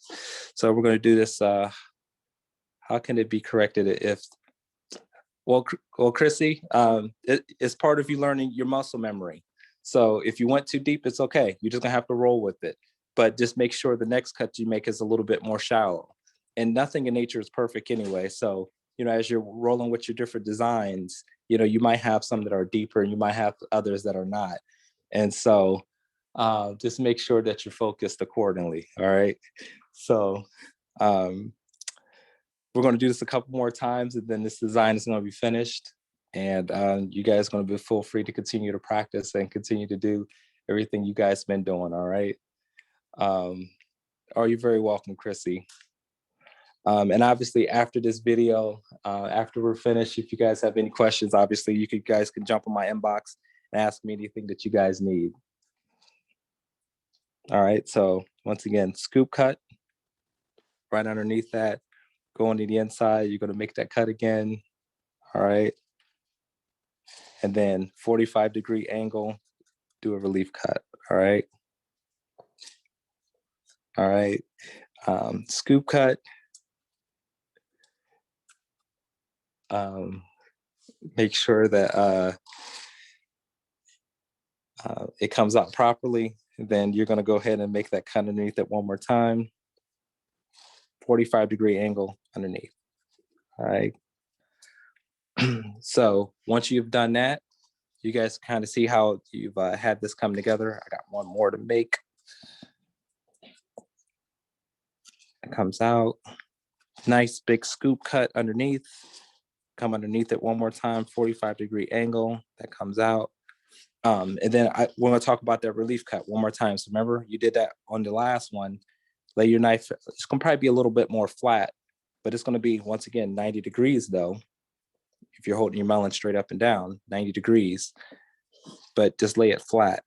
So we're going to do this. How can it be corrected if, well, Chrissy, it's part of you learning your muscle memory. So if you went too deep, it's okay. You're just gonna have to roll with it. But just make sure the next cut you make is a little bit more shallow. And nothing in nature is perfect anyway. So, you know, as you're rolling with your different designs, you know, you might have some that are deeper and you might have others that are not. And so just make sure that you're focused accordingly. All right. So we're going to do this a couple more times, and then this design is going to be finished. And you guys are going to be feel free to continue to practice and continue to do everything you guys been doing. All right. You're very welcome, Chrissy. And obviously after this video, after we're finished, if you guys have any questions, obviously you guys can jump on my inbox and ask me anything that you guys need. All right. So once again, scoop cut right underneath that. Going to the inside, you're going to make that cut again. All right. And then 45-degree angle, do a relief cut. All right. All right. Scoop cut. Make sure that it comes out properly. Then you're going to go ahead and make that cut underneath it one more time. 45-degree angle underneath. All right. So once you've done that, you guys kind of see how you've had this come together. I got one more to make. It comes out. Nice big scoop cut underneath. Come underneath it one more time, 45-degree angle. That comes out. And then I want to talk about that relief cut one more time. So remember, you did that on the last one. Lay your knife. It's going to probably be a little bit more flat, but it's going to be, once again, 90 degrees though. If you're holding your melon straight up and down, 90 degrees, but just lay it flat.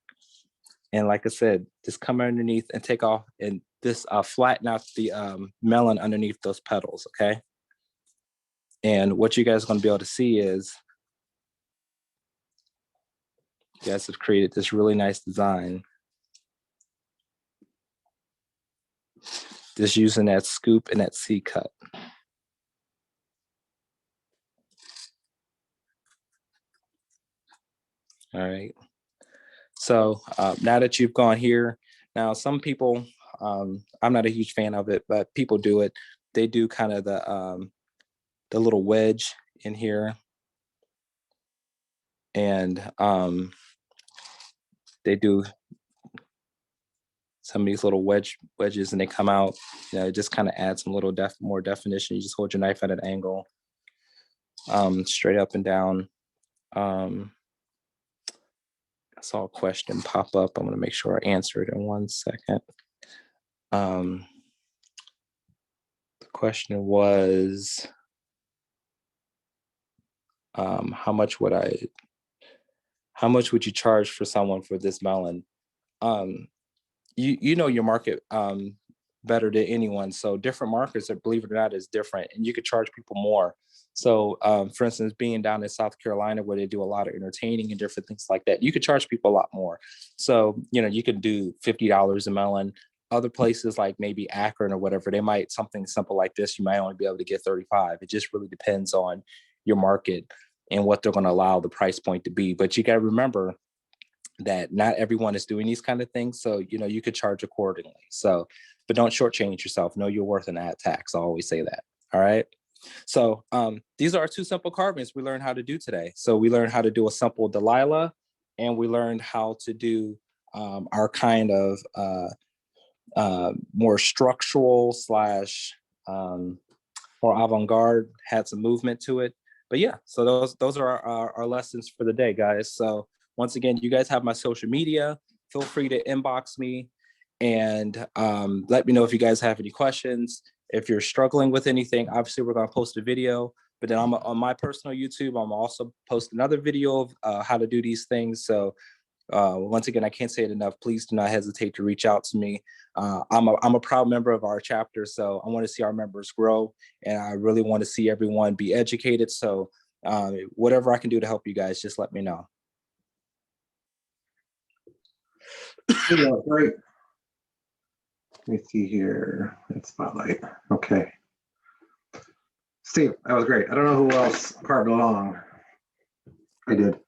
And like I said, just come underneath and take off and this flatten out the melon underneath those petals, okay? And what you guys are going to be able to see is you guys have created this really nice design. Just using that scoop and that C cut. All right. So now that you've gone here, now some people, I'm not a huge fan of it, but people do it. They do kind of the little wedge in here. And they do some of these little wedges and they come out, you know, just kind of add some little more definition. You just hold your knife at an angle, straight up and down. I saw a question pop up. I'm going to make sure I answer it in 1 second. The question was, how much would you charge for someone for this melon? You know your market better than anyone. So different markets, believe it or not, is different, and you could charge people more. So for instance, being down in South Carolina where they do a lot of entertaining and different things like that, you could charge people a lot more. So, you know, you could do $50 a melon. Other places like maybe Akron or whatever, they might, something simple like this, you might only be able to get 35. It just really depends on your market and what they're going to allow the price point to be. But you got to remember that not everyone is doing these kind of things. So, you know, you could charge accordingly. So, but don't shortchange yourself. Know your worth and add tax. I always say that. All right. So these are our 2 simple carvings we learned how to do today. So we learned how to do a simple Delilah, and we learned how to do our kind of more structural slash more avant-garde, had some movement to it. But yeah, so those are our lessons for the day, guys. So once again, you guys have my social media. Feel free to inbox me and let me know if you guys have any questions. If you're struggling with anything, obviously we're going to post a video, but then on my personal YouTube, I'm also post another video of how to do these things. So once again, I can't say it enough. Please do not hesitate to reach out to me. I'm a proud member of our chapter, so I want to see our members grow, and I really want to see everyone be educated. So whatever I can do to help you guys, just let me know. Yeah, great. Let me see here. It's spotlight. Okay. Steve, that was great. I don't know who else carved along. I did.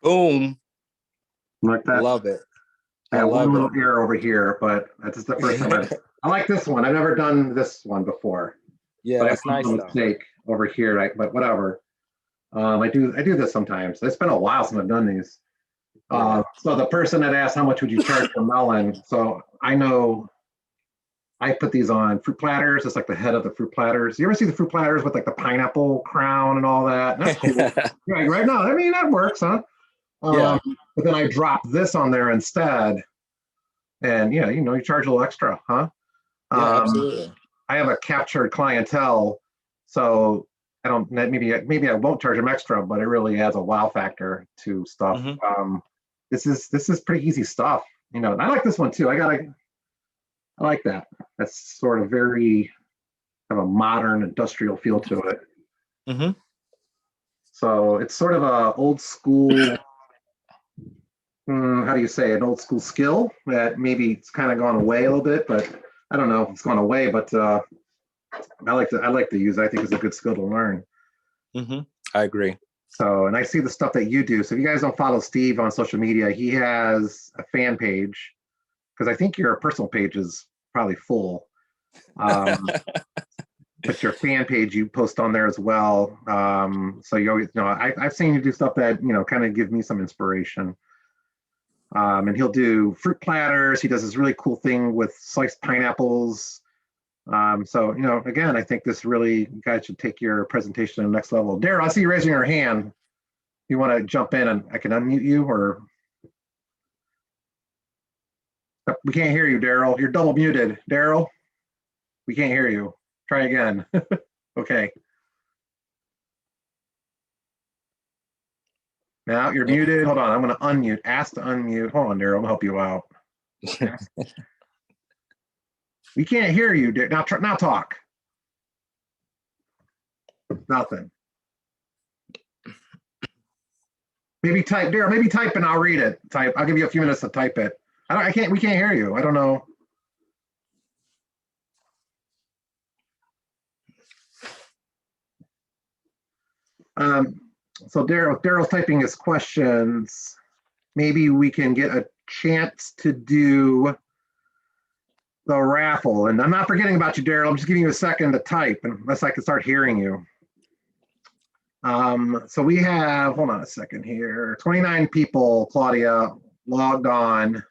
Boom. Like that? Love it. I have love one little it. error over here, but that's the first time I like this one. I've never done this one before. Yeah, But that's I nice made a though. mistake over here, but whatever. I do this sometimes. It's been a while since I've done these. So the person that asked how much would you charge for melon, so I know I put these on fruit platters. It's like the head of the fruit platters. You ever see the fruit platters with like the pineapple crown and all that? That's cool. Right now, I mean, that works, huh? Yeah. But then I drop this on there instead. And yeah, you know, you charge a little extra, huh? Yeah, absolutely. I have a captured clientele, so I don't, maybe I won't charge them extra, but it really adds a wow factor to stuff. Mm-hmm. This is pretty easy stuff, you know. And I like this one too. I like that. That's sort of very kind of a modern industrial feel to it. Mm-hmm. So it's sort of a old school. How do you say, an old school skill that maybe it's kind of gone away a little bit, but I don't know if it's gone away, but I like to use it. I think it's a good skill to learn. Mm-hmm. I agree. So, and I see the stuff that you do. So if you guys don't follow Steve on social media, he has a fan page because I think your personal page is probably full. But your fan page you post on there as well. So you always, I've seen you do stuff that, kind of give me some inspiration. And he'll do fruit platters. He does this really cool thing with sliced pineapples. So, again, I think this really, you guys should take your presentation to the next level. Daryl, I see you raising your hand. You want to jump in and I can unmute you, or? We can't hear you, Daryl. You're double muted. Daryl, we can't hear you. Try again. Okay. Now you're muted. Hold on. I'm going to unmute. Ask to unmute. Hold on, Daryl. I'm going to help you out. We can't hear you. Now talk. Nothing. Maybe type, Daryl. Maybe type and I'll read it. Type. I'll give you a few minutes to type it. We can't hear you. I don't know. So Daryl's typing his questions. Maybe we can get a chance to do the raffle. And I'm not forgetting about you, Daryl. I'm just giving you a second to type unless I can start hearing you. So we have, hold on a second here, 29 people, Claudia, logged on.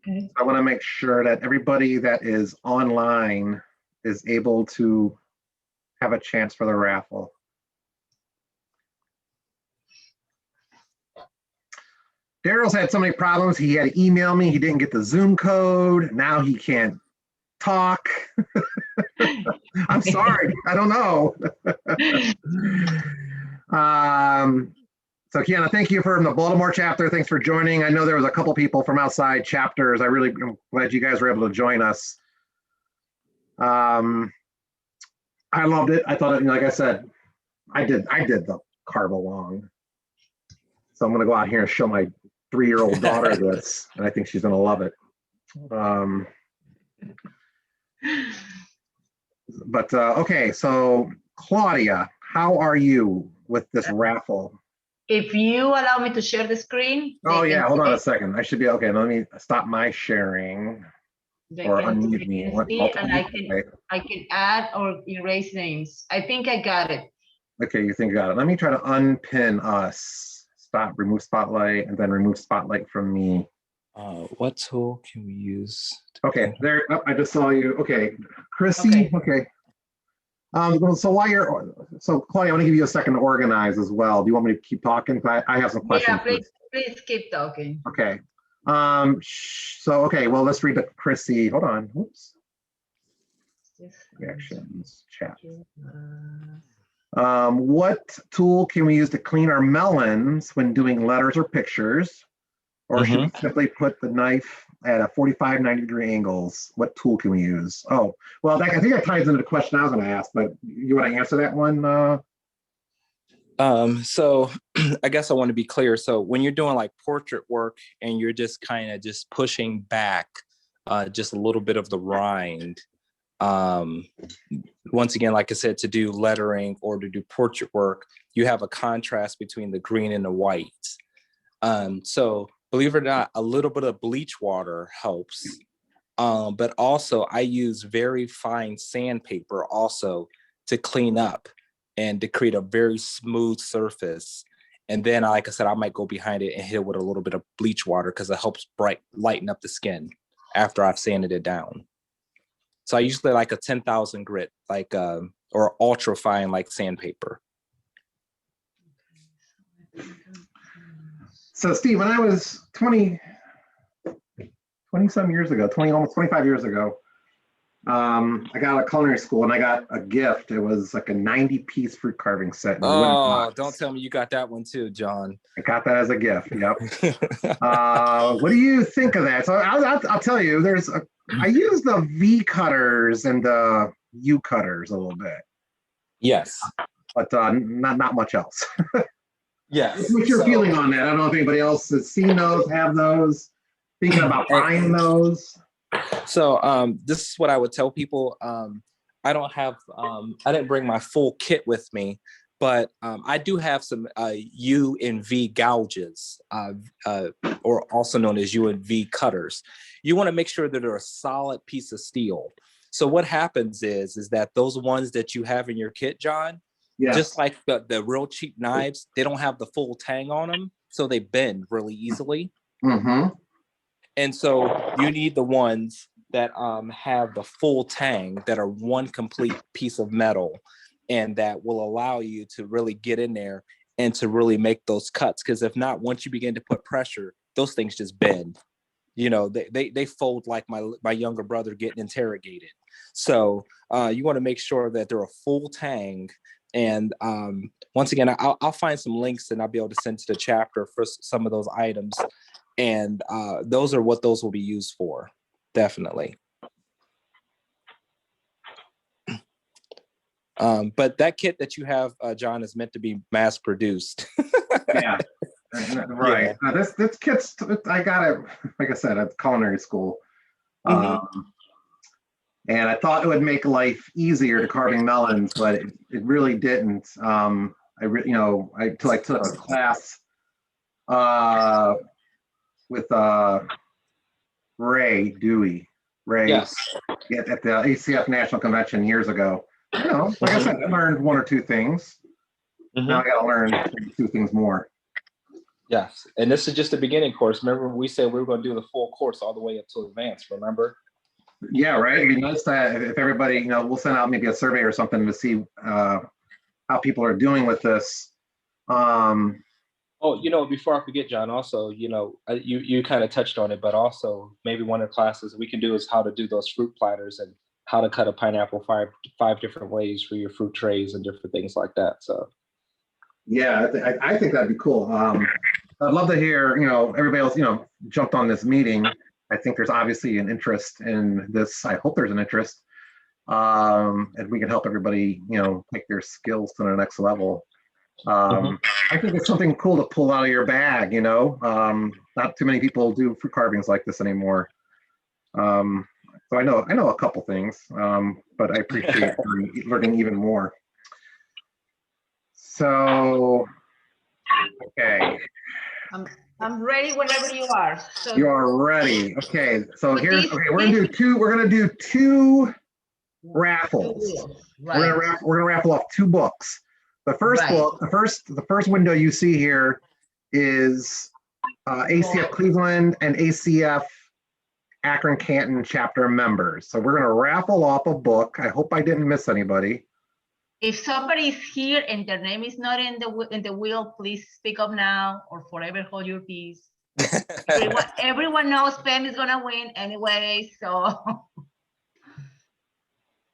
Okay. I want to make sure that everybody that is online is able to have a chance for the raffle. Daryl's had so many problems. He had to email me. He didn't get the Zoom code. Now he can't talk. I'm sorry. I don't know. So Kiana, thank you from the Baltimore chapter. Thanks for joining. I know there was a couple people from outside chapters. I really am glad you guys were able to join us. I loved it. I thought, like I said, I did the carve along. So I'm going to go out here and show my 3-year-old daughter this, and I think she's going to love it. Okay, so Claudia, how are you with this raffle? If you allow me to share the screen. Oh yeah, hold on a second. I should be okay. Let me stop my sharing or unmute me. And I can add or erase names. I think I got it. Okay, you think you got it. Let me try to unpin us. Stop, remove spotlight, and then remove spotlight from me. What tool can we use? Okay, there. Oh, I just saw you. Okay, Chrissy. Okay. So Claudia, I want to give you a second to organize as well. Do you want me to keep talking? I have some questions. Yeah, please keep talking. Okay. Okay. Well, let's read the Chrissy. Hold on. Whoops. Reactions. Chat. What tool can we use to clean our melons when doing letters or pictures? Or should we simply put the knife at a 45, 90-degree angles? What tool can we use? Oh, well, I think that ties into the question I was going to ask, but you want to answer that one? So I guess I want to be clear. So when you're doing like portrait work and you're just kind of just pushing back just a little bit of the rind, once again, like I said, to do lettering or to do portrait work, you have a contrast between the green and the white. So believe it or not, a little bit of bleach water helps. But also I use very fine sandpaper also to clean up and to create a very smooth surface. And then, like I said, I might go behind it and hit it with a little bit of bleach water because it helps lighten up the skin after I've sanded it down. So I usually like a 10,000 grit, or ultra fine like sandpaper. So Steve, when I was 20 some years ago, almost 25 years ago, I got out of culinary school and I got a gift. It was like a 90-piece fruit carving set. Oh, don't tell me you got that one too, John. I got that as a gift. Yep. What do you think of that? So I'll tell you, I use the V cutters and the U cutters a little bit. Yes. But not much else. Yes. What's your feeling on that? I don't know if anybody else has seen those, have those, thinking about buying those. So this is what I would tell people. I don't have, I didn't bring my full kit with me, but I do have some U and V gouges, or also known as U and V cutters. You want to make sure that they're a solid piece of steel. So what happens is that those ones that you have in your kit, John, just like the real cheap knives, they don't have the full tang on them, so they bend really easily. And so you need the ones that have the full tang, that are one complete piece of metal, and that will allow you to really get in there and to really make those cuts. Because if not, once you begin to put pressure, those things just bend. You know, they fold like my younger brother getting interrogated. So you want to make sure that they're a full tang. And once again, I'll find some links and I'll be able to send to the chapter for some of those items. And those are what those will be used for, definitely. But that kit that you have, John, is meant to be mass produced. Yeah, right. Yeah. This kit's, I got it, like I said, at culinary school. And I thought it would make life easier to carving melons, but it really didn't. Until I took a class with Ray Dewey. Yes. At the ACF National Convention years ago. You know, like I said, I learned one or two things. Now I got to learn two things more. Yes, and this is just the beginning course. Remember, we said we were going to do the full course all the way up to advanced. Remember? Yeah, right. It'd be nice that if everybody, you know, we'll send out maybe a survey or something to see how people are doing with this. Oh, you know, before I forget, John, also, you know, you kind of touched on it, but also maybe one of the classes we can do is how to do those fruit platters and how to cut a pineapple five different ways for your fruit trays and different things like that. So, yeah, I think that'd be cool. I'd love to hear, you know, everybody else, you know, jumped on this meeting. I think there's obviously an interest in this. I hope there's an interest. And we can help everybody, you know, take their skills to the next level. I think it's something cool to pull out of your bag, you know. Not too many people do fruit carvings like this anymore. So I know a couple things, but I appreciate learning even more. So, okay. I'm ready whenever you are. So You are ready. Okay. So we're gonna do two raffles. right. We're gonna raffle off two books. The first book, the first window you see here is ACF Cleveland and ACF Akron-Canton chapter members. So we're gonna raffle off a book. I hope I didn't miss anybody. If somebody is here and their name is not in the wheel, please speak up now or forever hold your peace. Everyone knows Pam is gonna win anyway, so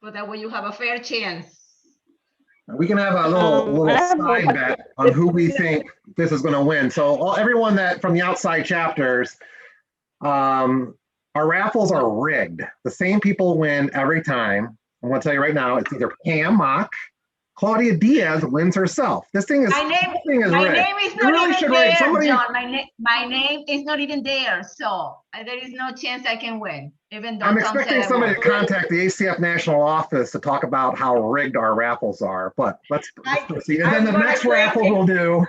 but that way you have a fair chance. We can have a little side bet on who we think this is going to win. So everyone that from the outside chapters, our raffles are rigged. The same people win every time. I'm going to tell you right now, it's either Pam Mock, Claudia Diaz wins herself. This thing is My name is not even there, John. My name is not even there, so there is no chance I can win. Even though I'm expecting somebody to contact the ACF National Office to talk about how rigged our raffles are. But let's proceed. And then the next raffle we'll do,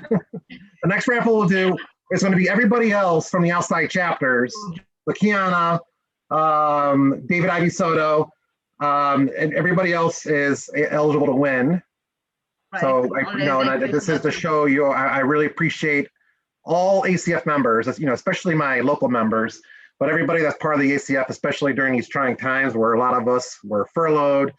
is going to be everybody else from the outside chapters, Lakiana, David Ivy Soto, and everybody else is eligible to win. Right. So this is to show you, I really appreciate all ACF members, you know, especially my local members, but everybody that's part of the ACF, especially during these trying times where a lot of us were furloughed,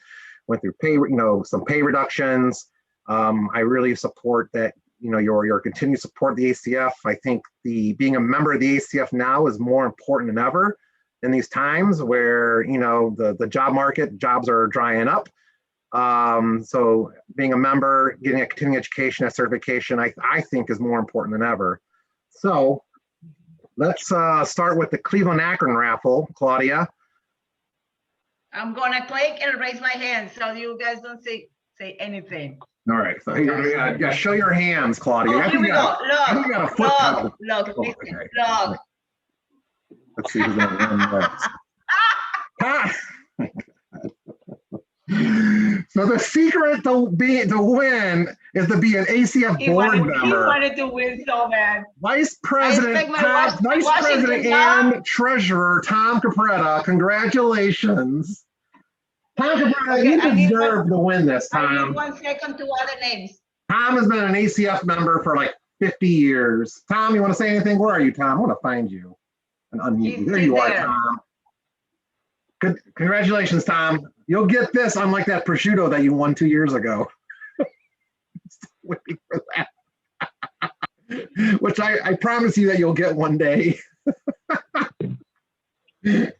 went through pay, you know, some pay reductions. I really support that, you know, your continued support of the ACF. I think being a member of the ACF now is more important than ever in these times where, you know, the job market, jobs are drying up. So being a member, getting a continuing education, a certification, I think is more important than ever. So let's start with the Cleveland Akron raffle, Claudia. I'm gonna click and raise my hand so you guys don't say anything. All right, so yeah, show your hands, Claudia. Oh, here we go. Look. Let's see who's gonna win next. So the secret to win is to be an ACF He board wanted, he member. wanted to win so bad. Vice President, expect my Vice Washington President job. and Treasurer Tom Capretta. Congratulations, Tom Capretta. Okay, You I need deserve to win this, I need Tom. 1 second to other names. Tom has been an ACF member for like 50 years. Tom, you want to say anything? Where are you, Tom? I want to find you and unmute you. There He's you are, there. Tom. Good. Congratulations, Tom. You'll get this, unlike that prosciutto that you won 2 years ago. Still waiting for that. Which I promise you that you'll get one day. Tom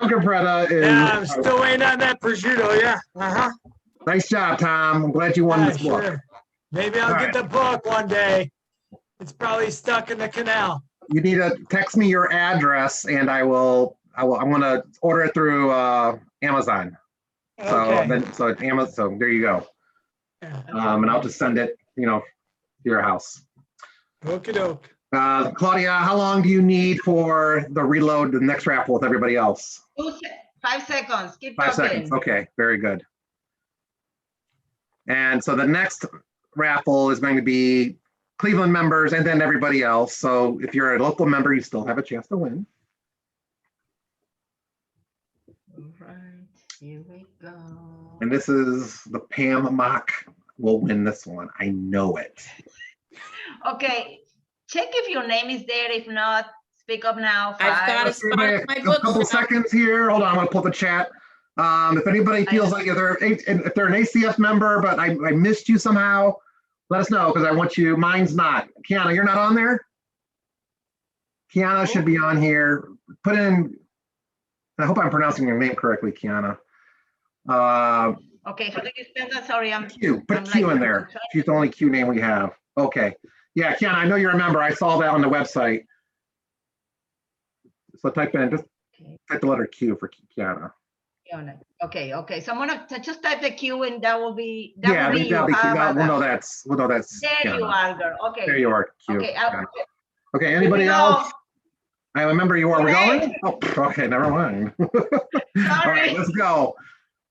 Capretta is. Yeah, I'm still waiting on that prosciutto. Yeah. Uh-huh. Nice job, Tom. I'm glad you won Yeah, this book. sure. Maybe I'll All get the book one day. It's probably stuck in the canal. You need to text me your address, and I'm gonna order it through Amazon. So Okay. then, so it's Amazon. So there you go. Yeah. And I'll just send it, to your house. Okie doke. Claudia, how long do you need for the reload, the next raffle with everybody else? 5 seconds. Keep 5 talking. seconds. Okay, very good. And so the next raffle is going to be Cleveland members and then everybody else. So if you're a local member, you still have a chance to win. All right, here we go. And this is the Pam Mock will win this one. I know it. Okay, check if your name is there. If not, speak up now. I've got a Let's give spot it in my a books couple now. seconds here. Hold on, I'm gonna pull the chat. If anybody feels like if they're an ACF member, but I missed you somehow, let us know because I want you. Mine's not. Kiana, you're not on there? Kiana should be on here. Put in, I hope I'm pronouncing your name correctly, Kiana. Okay, how do you spell that? Sorry, I'm. Q, put I'm Q like- in there. She's the only Q name we have. Okay. Yeah, Kiana, I know you remember. I saw that on the website. So type in, just type the letter Q for Kiana. Okay, okay. So I'm gonna just type the Q and that will be, Yeah, that will be you. that'll be How Q. about We'll know that? that's There you Kiana. are, girl. Okay. There you are, Q. Okay, Yeah. okay. Okay, Here anybody we go. else? I remember you are. We're Okay. going? Oh, okay, never mind. All Sorry. right, let's go.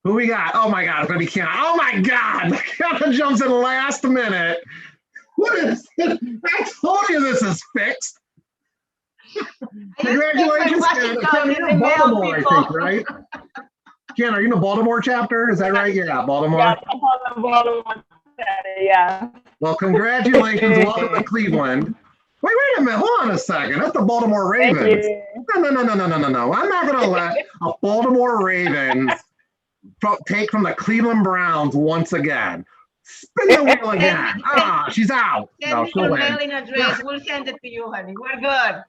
Who we got? Oh my God, it's gonna be Kiana. Oh my God, Kiana jumps in last minute. What is it? I told you this is fixed. Congratulations, Kiana. Kiana, you're in Baltimore, I think, right? Kiana, are you in the Baltimore chapter? Is that right? Yeah, Baltimore. Yeah, I'm on the bottom. Yeah. Well, congratulations. Welcome to Cleveland. Wait a minute. Hold on a second. That's the Baltimore Thank Ravens. you. No. I'm not going to let a Baltimore Ravens take from the Cleveland Browns once again. Spin the wheel again. She's out. Send No, me she'll your win. mailing address. We'll send it to you, honey. We're good.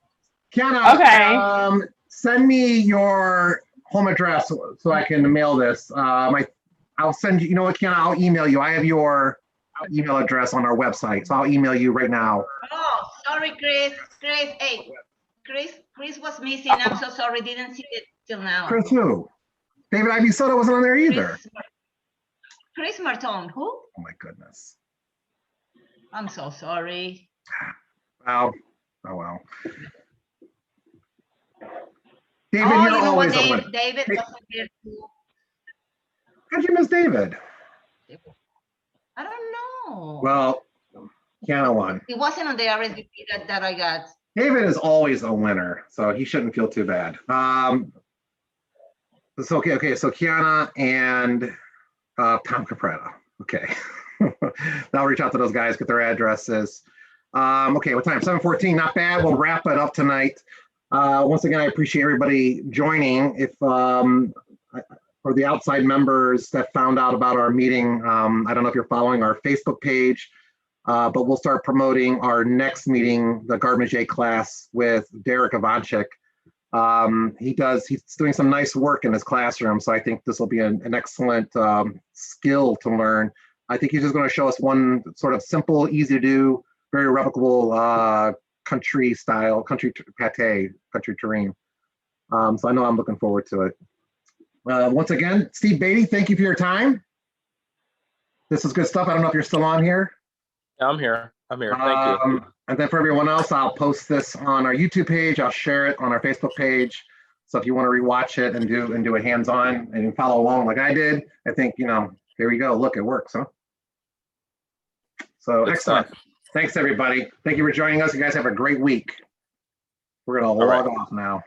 Kiana, Okay. send me your home address so I can mail this. I'll send you, you know what, Kiana, I'll email you. I have your email address on our website, so I'll email you right now. Oh, sorry, Chris. Hey, Chris was missing. I'm so sorry. Didn't see it till now. Chris who? David Ivy Soda wasn't on there either. Chris Martone. Who? Oh my goodness. I'm so sorry. Wow. Oh well. David, Oh, you're you know what, always a winner. David Hey. wasn't there too. How'd you miss David? I don't know. Well, Kiana won. It wasn't on the RSVP that I got. David is always a winner, so he shouldn't feel too bad. It's okay. So Kiana and Tom Capretta. Okay. I'll reach out to those guys, get their addresses. Okay, what time? 7:14, not bad. We'll wrap it up tonight. Once again, I appreciate everybody joining. If for the outside members that found out about our meeting, I don't know if you're following our Facebook page, but we'll start promoting our next meeting, the Garbage A class with Derek Ivanchik. He's doing some nice work in his classroom, so I think this will be an excellent skill to learn. I think he's just going to show us one sort of simple, easy to do, very replicable country pate, country terrain. So I know I'm looking forward to it. Once again, Steve Baity, thank you for your time. This is good stuff. I don't know if you're still on here. Yeah, I'm here. Thank you. And then for everyone else, I'll post this on our YouTube page. I'll share it on our Facebook page. So if you want to rewatch it and do a hands-on and follow along like I did, I think, there we go. Look, it works, huh? So Good excellent. stuff. Thanks, everybody. Thank you for joining us. You guys have a great week. We're going to All right. log off now.